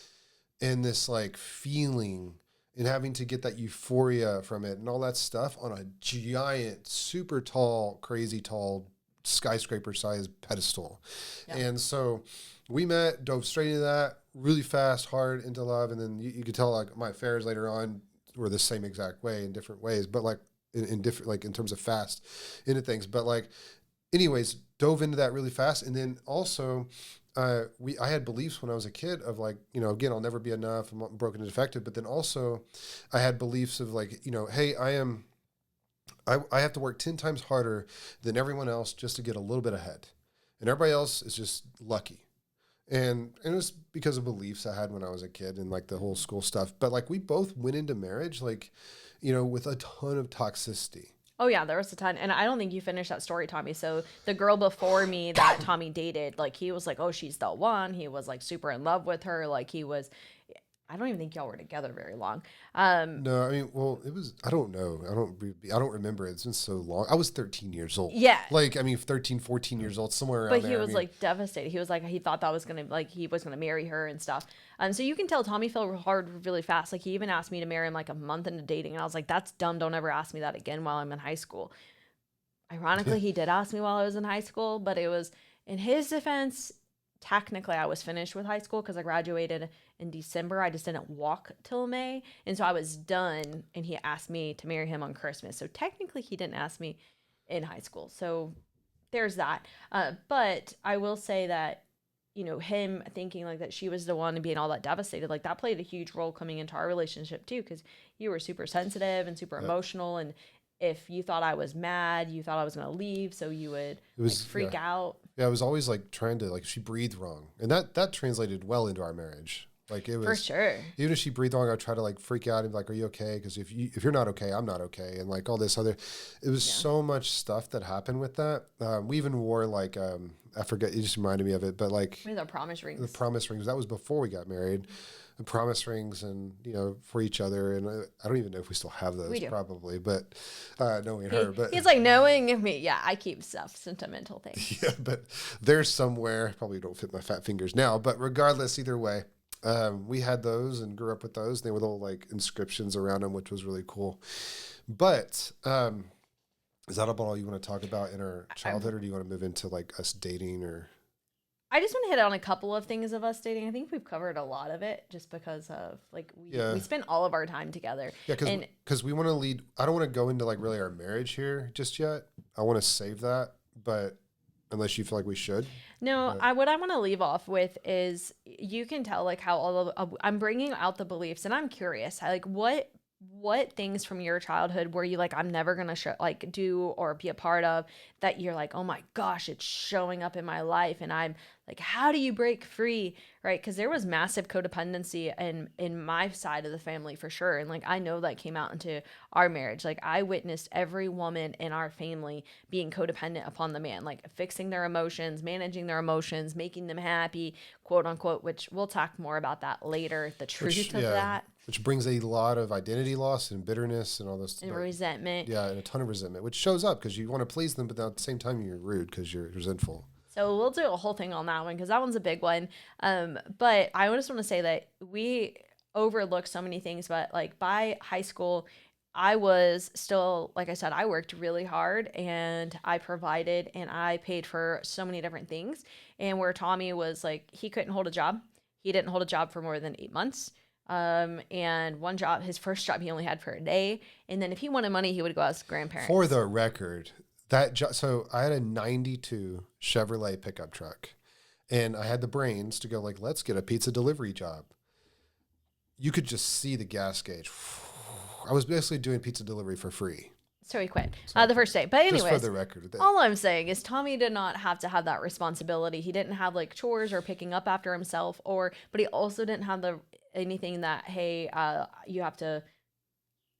in this like feeling and having to get that euphoria from it and all that stuff on a giant, super tall, crazy tall, skyscraper sized pedestal. Yeah. And so we met, dove straight into that really fast, hard into love. And then you could tell like my affairs later on were the same exact way in different ways, but like in different, like in terms of fast into things. But like, anyways, dove into that really fast. And then also, I had beliefs when I was a kid of like, again, I'll never be enough. I'm broken and defective. But then also I had beliefs of like, hey, I have to work 10 times harder than everyone else just to get a little bit ahead. And everybody else is just lucky. And it was because of beliefs I had when I was a kid and like the whole school stuff. But like we both went into marriage, like, with a ton of toxicity. Oh, yeah, there was a ton. And I don't think you finished that story, Tommy. So the girl before me that Tommy dated, like, he was like, oh, she's the one. He was, like, super in love with her. Like, I don't even think y'all were together very long. No, I mean, well, it was, I don't know. I don't remember. It's been so long. I was 13 years old. Yeah. Like, I mean, 13, 14 years old, somewhere around there. there. But he was like devastated. He was like, he thought that was going to, like, he was going to marry her and stuff. So you can tell Tommy fell hard really fast. Like, he even asked me to marry him like a month into dating. And I was like, that's dumb. Don't ever ask me that again while I'm in high school. Ironically, he did ask me while I was in high school, but it was, in his defense, technically I was finished with high school because I graduated in December. I just didn't walk till May. And so I was done, and he asked me to marry him on Christmas. So technically he didn't ask me in high school. So there's that. But I will say that, him thinking like that she was the one and being all that devastated, like that played a huge role coming into our relationship too, because you were super sensitive and super emotional, and if you thought I was mad, you thought I was going to leave, so you would freak out. Yeah, I was always like trying to, like, she breathed wrong. And that translated well into our marriage. Like it was, for sure. Even if she breathed wrong, I'd try to like freak out and be like, are you okay? Because if you're not okay, I'm not okay. And like all this other, it was so much stuff that happened with that. We even wore like, I forget, you just reminded me of it, but like. We had the promise rings. The promise rings. That was before we got married. The promise rings and, for each other. And I don't even know if we still have those, probably, but knowing her. But he's like, knowing me. Yeah, I keep stuff, sentimental things. Yeah, but there's somewhere, probably don't fit my fat fingers now, but regardless, either way, we had those and grew up with those. They were little like inscriptions around them, which was really cool. But is that about all you want to talk about in our childhood, or do you want to move into like us dating or? I just want to hit on a couple of things of us dating. I think we've covered a lot of it just because of like we spent all of our time together. Yeah, because we want to lead. I don't want to go into like really our marriage here just yet. I want to save that, but unless you feel like we should. No, what I want to leave off with is you can tell like how all of I'm bringing out the beliefs, and I'm curious like what things from your childhood were you like, I'm never going to do or be a part of that you're like, oh my gosh, it's showing up in my life and I'm Like, how do you break free, right? Because there was massive codependency in my side of the family for sure. And like, I know that came out into our marriage. Like, I witnessed every woman in our family being codependent upon the man, like fixing their emotions, managing their emotions, making them happy, quote unquote, which we'll talk more about that later, the truth of that. Which brings a lot of identity loss and bitterness and all this. And resentment. Yeah, and a ton of resentment, which shows up because you want to please them, but at the same time you're rude because you're resentful. So we'll do a whole thing on that one because that one's a big one. But I just want to say that we overlook so many things. But like by high school, I was still, like I said, I worked really hard and I provided and I paid for so many different things. And where Tommy was like, he couldn't hold a job. He didn't hold a job for more than 8 months. And one job, his first job, he only had for a day. And then if he wanted money, he would go as grandparents. For the record, so I had a 92 Chevrolet pickup truck and I had the brains to go like, let's get a pizza delivery job. You could just see the gas gauge. I was basically doing pizza delivery for free. So he quit the first day. But anyways, just for the record, all I'm saying is Tommy did not have to have that responsibility. He didn't have like chores or picking up after himself, but he also didn't have anything that, hey, you have to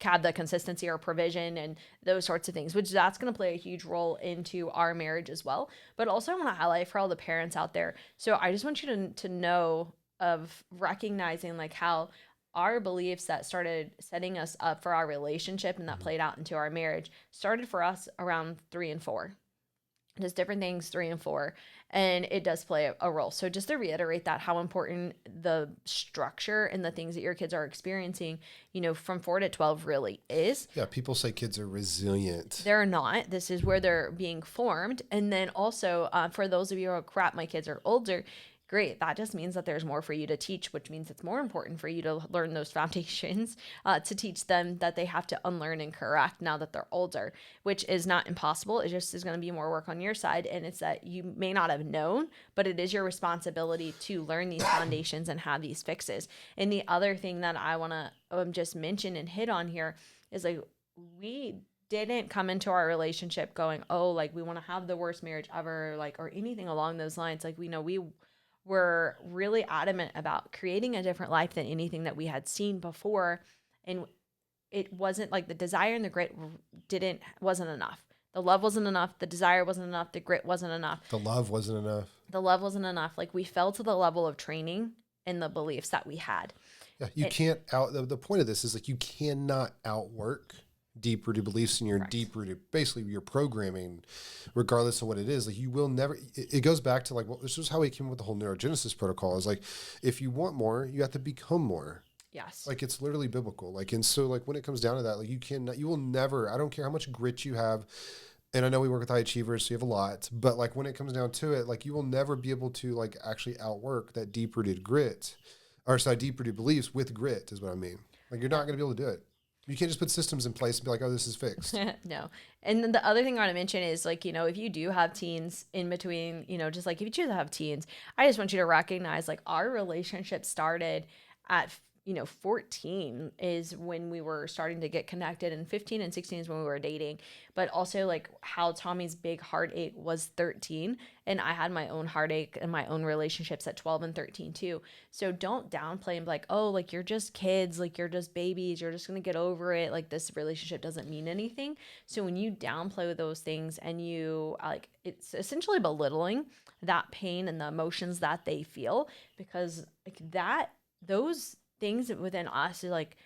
have the consistency or provision and those sorts of things, which that's going to play a huge role into our marriage as well. But also I want to highlight for all the parents out there. So I just want you to know of recognizing like how our beliefs that started setting us up for our relationship and that played out into our marriage started for us around 3 and 4. Just different things, 3 and 4, and it does play a role. So just to reiterate that, how important the structure and the things that your kids are experiencing, from 4 to 12 really is. Yeah, people say kids are resilient. They're not. This is where they're being formed. And then also, for those of you who are, crap, my kids are older, great. That just means that there's more for you to teach, which means it's more important for you to learn those foundations, to teach them that they have to unlearn and correct now that they're older, which is not impossible. It just is going to be more work on your side. And it's that you may not have known, but it is your responsibility to learn these foundations and have these fixes. And the other thing that I want to just mention and hit on here is like, we didn't come into our relationship going, oh, like we want to have the worst marriage ever, like, or anything along those lines. Like, we were really adamant about creating a different life than anything that we had seen before. And it wasn't like the desire and the grit wasn't enough. The love wasn't enough. The desire wasn't enough. The grit wasn't enough. The love wasn't enough. The love wasn't enough. Like we fell to the level of training and the beliefs that we had. Yeah, the point of this is like you cannot outwork deep-rooted beliefs in your deep-rooted, basically your programming, regardless of what it is. Like you will never, it goes back to like, well, this is how we came up with the whole NeuroGenesis Protocol is like, if you want more, you have to become more. Yes. Like it's literally biblical. Like, and so like when it comes down to that, like you will never, I don't care how much grit you have. And I know we work with high achievers, so you have a lot, but like when it comes down to it, like you will never be able to like actually outwork that deep-rooted deep-rooted beliefs with grit is what I mean. Like you're not going to be able to do it. You can't just put systems in place and be like, oh, this is fixed. No. And then the other thing I want to mention is like, if you do have teens in between, just like if you choose to have teens, I just want you to recognize like our relationship started at 14 is when we were starting to get connected, and 15 and 16 is when we were dating. But also like how Tommy's big heartache was 13, and I had my own heartache and my own relationships at 12 and 13 too. So don't downplay and be like, oh, like you're just kids, like you're just babies, you're just gonna get over it, like this relationship doesn't mean anything. So when you downplay those things and you like, it's essentially belittling that pain and the emotions that they feel, because like those things within us is like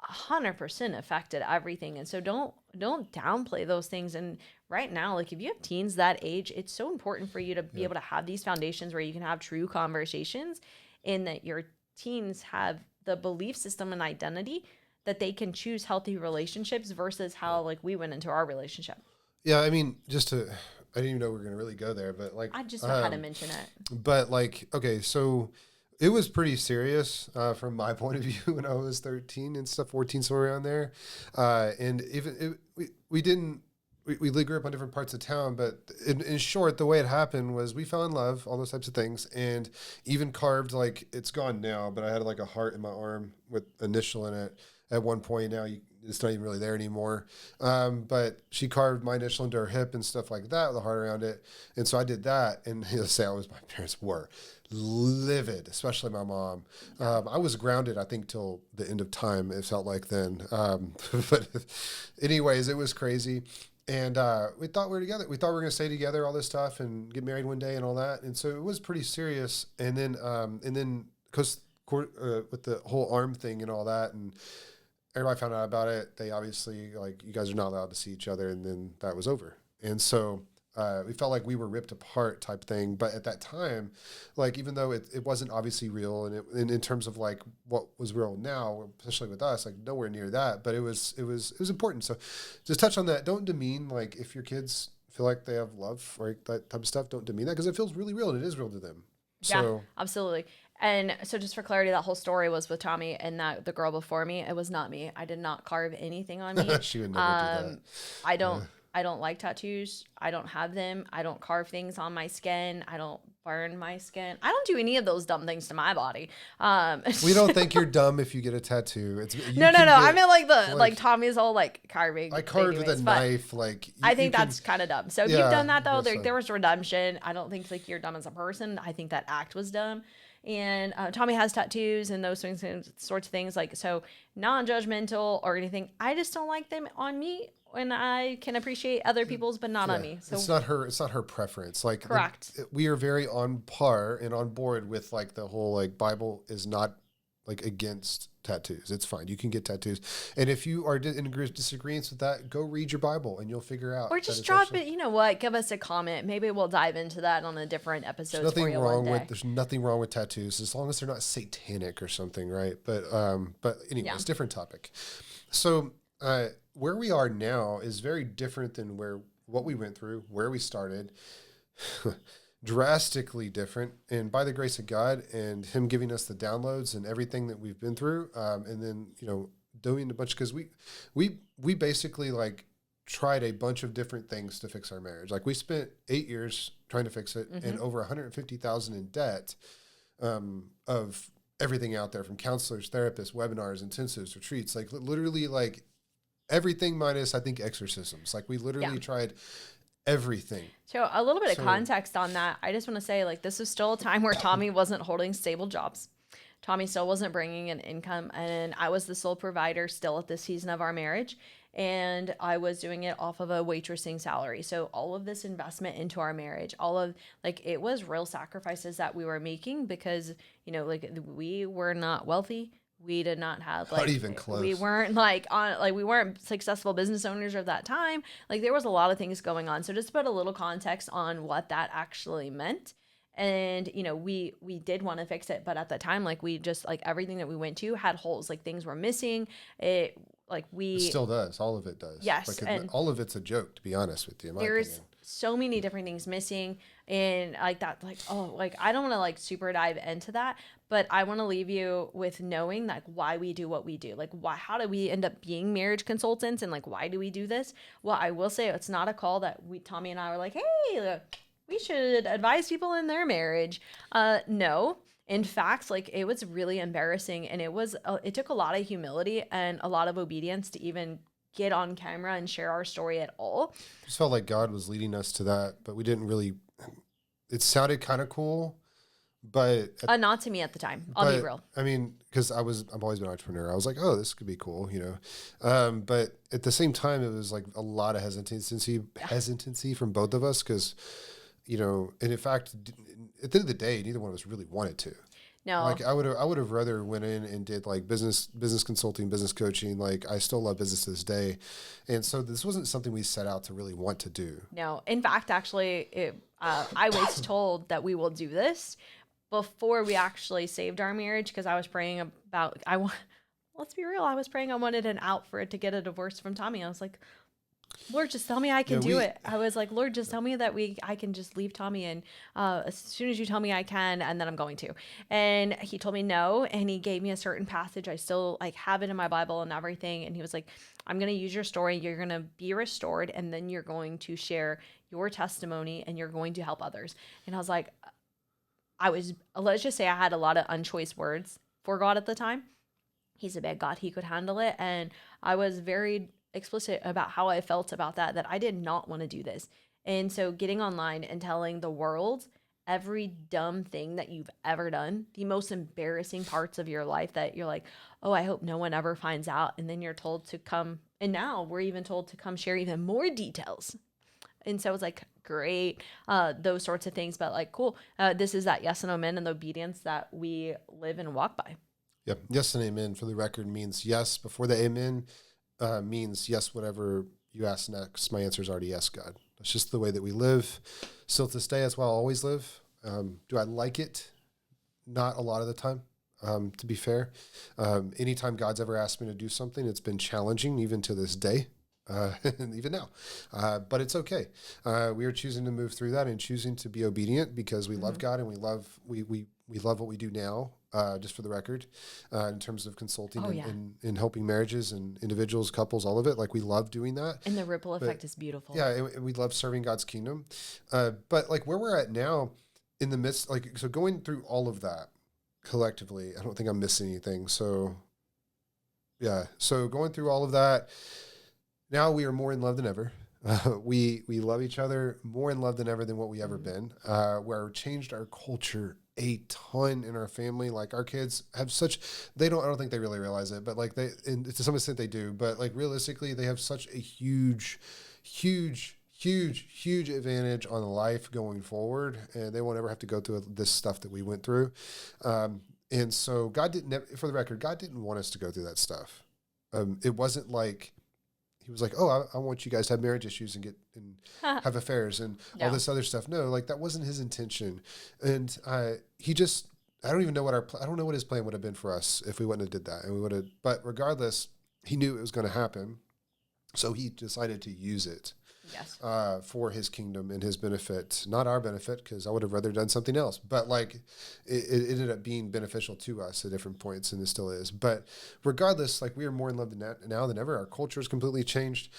100% affected everything. And so don't downplay those things. And right now, like if you have teens that age, it's so important for you to be able to have these foundations where you can have true conversations, and that your teens have the belief system and identity that they can choose healthy relationships versus how like we went into our relationship. Yeah. I mean, I didn't even know we were going to really go there, but like, I just had to mention it. But like, okay, so it was pretty serious from my point of view when I was 13 and stuff, 14, somewhere around there. And even we grew up on different parts of town, but in short, the way it happened was we fell in love, all those types of things, and even carved, like it's gone now, but I had like a heart in my arm with initial in it at one point. Now it's not even really there anymore. But she carved my initial into her hip and stuff like that with a heart around it. And so I did that. And my parents were livid, especially my mom. I was grounded, I think, till the end of time, it felt like then. But anyways, it was crazy. And we thought we were together. We thought we were going to stay together, all this stuff, and get married one day and all that. And so it was pretty serious. And then because with the whole arm thing and all that, and everybody found out about it, they obviously, like, you guys are not allowed to see each other. And then that was over. And so we felt like we were ripped apart type thing. But at that time, like, even though it wasn't obviously real, and in terms of like what was real now, especially with us, like nowhere near that, but it was important. So just touch on that. Don't demean, like, if your kids feel like they have love or that type of stuff, don't demean that, because it feels really real and it is real to them. Yeah, So absolutely. And so just for clarity, that whole story was with Tommy and that the girl before me. It was not me. I did not carve anything on me. she would never do that. I don't I don't like tattoos. I don't have them. I don't carve things on my skin. I don't burn my skin. I don't do any of those dumb things to my body. We don't think you're dumb if you get a tattoo. No. I mean, like Tommy's all like carving. I carved with a knife. Like I think that's kind of dumb. So if you've done that though, that's there was redemption. I don't think like you're dumb as a person. I think that act was dumb. And Tommy has tattoos and those things, sorts of things. Like, so non-judgmental or anything. I just don't like them on me. And I can appreciate other people's, but not on me. So it's not her preference. Like, correct. We are very on par and on board with like the whole, like, Bible is not like against tattoos. It's fine. You can get tattoos. And if you are in disagreements with that, go read your Bible and you'll figure out. Or just drop it. You know what? Give us a comment. Maybe we'll dive into that on a different episode. There's nothing wrong with tattoos as long as they're not satanic or something, right? But anyways, different topic. So, where we are now is very different than what we went through, where we started. Drastically different. And by the grace of God and him giving us the downloads and everything that we've been through, and then, doing a bunch, because we basically like tried a bunch of different things to fix our marriage. Like, we spent 8 years trying to fix it, and over $150,000 in debt, of everything out there, from counselors, therapists, webinars, intensives, retreats, like literally like everything minus, I think, exorcisms. Like, we literally tried everything. So a little bit of context on that. I just want to say, like, this is still a time where Tommy wasn't holding stable jobs. Tommy still wasn't bringing an income, and I was the sole provider still at this season of our marriage, and I was doing it off of a waitressing salary. So all of this investment into our marriage, it was real sacrifices that we were making because, we were not wealthy. We did not have not even close. We weren't we weren't successful business owners of that time. Like, there was a lot of things going on. So just to put a little context on what that actually meant. And, we did want to fix it, but at the time, like, we just, like, everything that we went to had holes, like, things were missing. It still does. All of it does. Yes. Like, and all of it's a joke, to be honest with you, in my opinion. So many different things missing, and like that, like, I don't want to like super dive into that, but I want to leave you with knowing like why we do what we do. Like, how do we end up being marriage consultants, and like, why do we do this? Well, I will say it's not a call that Tommy and I were like, hey, we should advise people in their marriage. No. In fact, like, it was really embarrassing, and it took a lot of humility and a lot of obedience to even get on camera and share our story at all. I just felt like God was leading us to that, but we didn't really. It sounded kind of cool, but not to me at the time. I'll be real. I mean, because I've always been an entrepreneur. I was like, oh, this could be cool, But at the same time, it was like a lot of hesitancy from both of us, because, and in fact, at the end of the day, neither one of us really wanted to. No. Like, I would have rather went in and did like business consulting, business coaching. Like, I still love business to this day. And so this wasn't something we set out to really want to do. No. In fact, actually, I was told that we will do this before we actually saved our marriage, because I was praying about, let's be real, I was praying I wanted an out for it to get a divorce from Tommy. I was like, Lord, just tell me I can do it. I was like, Lord, just tell me that I can just leave Tommy, and as soon as you tell me I can, and then I'm going to. And he told me no, and he gave me a certain passage. I still like have it in my Bible and everything. And he was like, I'm going to use your story. You're going to be restored, and then you're going to share your testimony, and you're going to help others. And I was like, let's just say I had a lot of unchoice words for God at the time. He's a big God. He could handle it. And I was very explicit about how I felt about that I did not want to do this. And so getting online and telling the world every dumb thing that you've ever done, the most embarrassing parts of your life that you're like, oh, I hope no one ever finds out. And then you're told to come. And now we're even told to come share even more details. And so it was like, great, those sorts of things. But like, cool. This is that yes and amen and the obedience that we live and walk by. Yep. Yes and amen for the record means yes. Before the amen means yes, whatever you ask next. My answer is already yes, God. That's just the way that we live. Still to this day, that's why I'll always live. Do I like it? Not a lot of the time, to be fair. Anytime God's ever asked me to do something, it's been challenging, even to this day. And even now, but it's okay. We are choosing to move through that and choosing to be obedient because we love God and we love what we do now. Just for the record, in terms of consulting and helping marriages and individuals, couples, all of it, like we love doing that. And the ripple effect is beautiful. Yeah, and we love serving God's kingdom. But like where we're at now, in the midst, like so, going through all of that collectively, I don't think I'm missing anything. So, yeah, so going through all of that. Now we are more in love than ever. We love each other more in love than ever than what we ever been. We're changed our culture a ton in our family. Like our kids have I don't think they really realize it, but like and to some extent they do, but like realistically they have such a huge advantage on life going forward. And they won't ever have to go through this stuff that we went through. And so for the record, God didn't want us to go through that stuff. It wasn't like, he was like, oh, I want you guys to have marriage issues and have affairs and all this other stuff. No, like that wasn't his intention. And I don't know what his plan would have been for us if we wouldn't have did that. And but regardless, he knew it was going to happen. So he decided to use it. Yes. For his kingdom and his benefit, not our benefit, because I would have rather done something else. But like, it ended up being beneficial to us at different points, and it still is. But regardless, like we are more in love now than ever. Our culture has completely changed.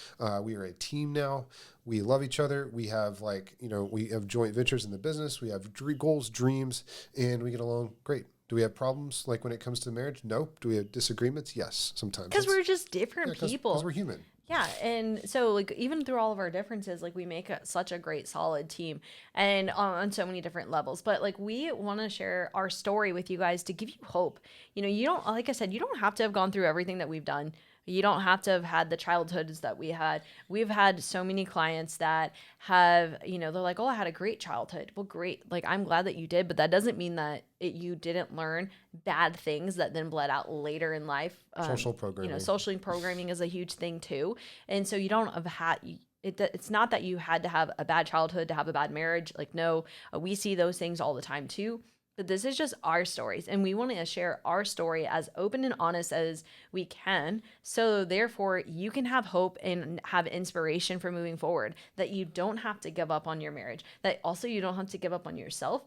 We are a team now. We love each other. We have we have joint ventures in the business. We have goals, dreams, and we get along great. Do we have problems like when it comes to marriage? No. Do we have disagreements? Yes, sometimes. Because we're just different people. Because we're human. Yeah, and so like even through all of our differences, like we make such a great solid team, and on so many different levels. But like we want to share our story with you guys to give you hope. You don't, like I said, you don't have to have gone through everything that we've done. You don't have to have had the childhoods that we had. We've had so many clients that have, they're like, oh, I had a great childhood. Well, great. Like, I'm glad that you did, but that doesn't mean that you didn't learn bad things that then bled out later in life. Social programming. Social programming is a huge thing too. And so you don't have had, it's not that you had to have a bad childhood to have a bad marriage. Like, no, we see those things all the time too. But this is just our stories, and we want to share our story as open and honest as we can. So therefore, you can have hope and have inspiration for moving forward, that you don't have to give up on your marriage, that also you don't have to give up on yourself,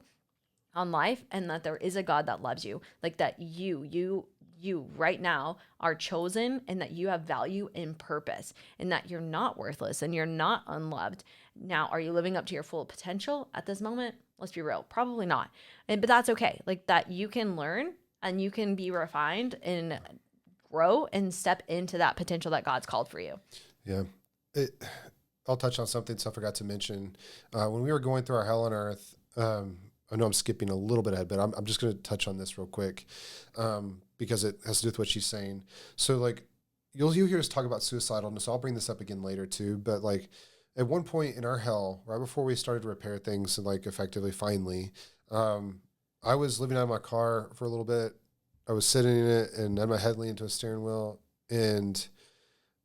on life, and that there is a God that loves you, like that you right now are chosen, and that you have value and purpose, and that you're not worthless and you're not unloved. Now, are you living up to your full potential at this moment? Let's be real, probably not. But that's okay. Like that you can learn and you can be refined and grow and step into that potential that God's called for you. Yeah. I'll touch on something I forgot to mention. When we were going through our hell on earth, I know I'm skipping a little bit ahead, but I'm just going to touch on this real quick because it has to do with what she's saying. So like you'll hear us talk about suicidalness. So I'll bring this up again later too. But like at one point in our hell, right before we started to repair things and like effectively finally, I was living out of my car for a little bit. I was sitting in it and had my head leaned into a steering wheel, and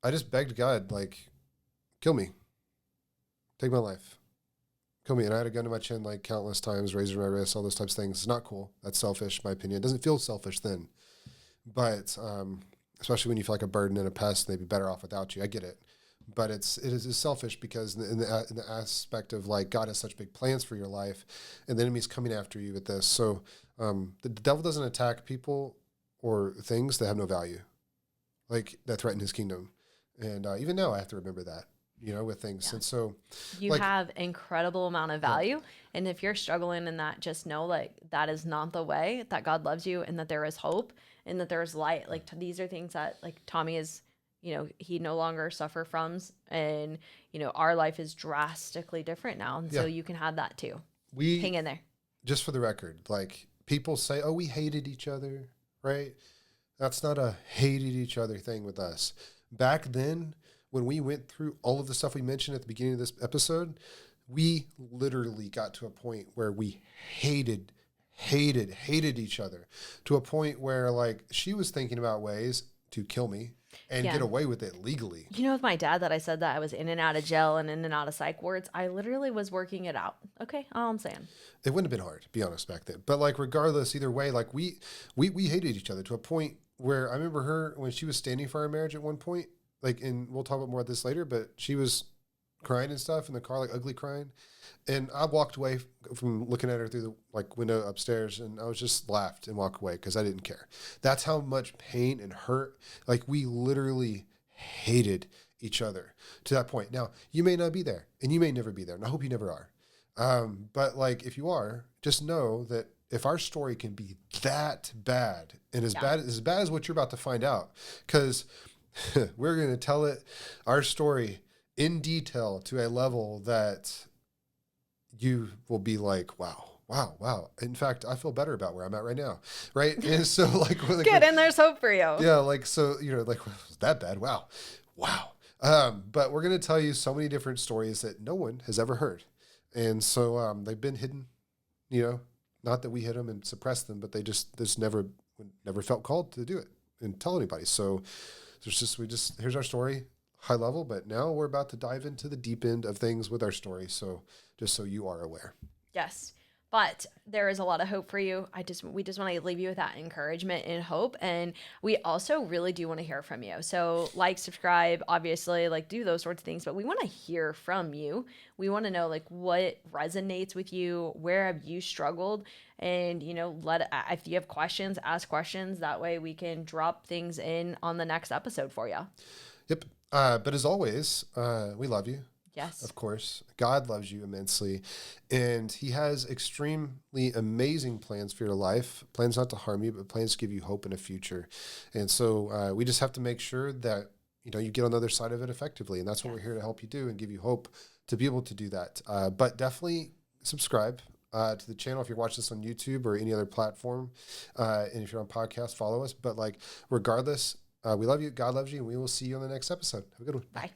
I just begged God, like, kill me, take my life, kill me. And I had a gun to my chin like countless times, razor to my wrist, all those types of things. It's not cool. That's selfish, in my opinion. It doesn't feel selfish then, but especially when you feel like a burden and a pest, and they'd be better off without you. I get it. But it is selfish because in the aspect of like God has such big plans for your life, and the enemy's coming after you with this. So the devil doesn't attack people or things that have no value, like that threaten his kingdom. And even now I have to remember that, with things. Yeah. And so you have incredible amount of value. Yeah. And if you're struggling in that, just know like that is not the way, that God loves you and that there is hope. and that there's light. Like these are things that like Tommy is, he no longer suffer from, and our life is drastically different now, and so you can have that too. Hang in there. Just for the record, like people say, oh, we hated each other, right? That's not a hated each other thing with us. Back then, when we went through all of the stuff we mentioned at the beginning of this episode, we literally got to a point where we hated each other, to a point where like she was thinking about ways to kill me and get away with it legally. With my dad that I said that I was in and out of jail and in and out of psych wards, I literally was working it out. Okay, all I'm saying. It wouldn't have been hard, to be honest, back then. But like regardless, either way, like we hated each other to a point where I remember her when she was standing for our marriage at one point, like, and we'll talk about more of this later, but she was crying and stuff in the car, like ugly crying. And I walked away from looking at her through the like window upstairs, and I was just laughed and walked away because I didn't care. That's how much pain and hurt, like we literally hated each other to that point. Now, you may not be there, and you may never be there, and I hope you never are. But like if you are, just know that if our story can be that bad and as bad as what you're about to find out, because we're going to tell our story in detail to a level that you will be like, wow. In fact, I feel better about where I'm at right now. Right. And so like, good. And there's hope for you. Yeah. Like, so, like, was that bad? Wow. But we're going to tell you so many different stories that no one has ever heard. And so, they've been hidden, not that we hid them and suppressed them, but they just never felt called to do it and tell anybody. So here's our story, high level, but now we're about to dive into the deep end of things with our story. So just so you are aware. Yes. But there is a lot of hope for you. We just want to leave you with that encouragement and hope. And we also really do want to hear from you. So like, subscribe, obviously, like do those sorts of things. But we want to hear from you. We want to know like what resonates with you. Where have you struggled? And, if you have questions, ask questions. That way we can drop things in on the next episode for you. Yep. But as always, we love you. Yes. Of course. God loves you immensely. And he has extremely amazing plans for your life. Plans not to harm you, but plans to give you hope in a future. And so we just have to make sure that, you get on the other side of it effectively. And that's what we're here to help you do and give you hope to be able to do that. But definitely subscribe to the channel if you're watching this on YouTube or any other platform. And if you're on podcast, follow us. But like, regardless, we love you. God loves you. And we will see you on the next episode. Have a good one. Bye.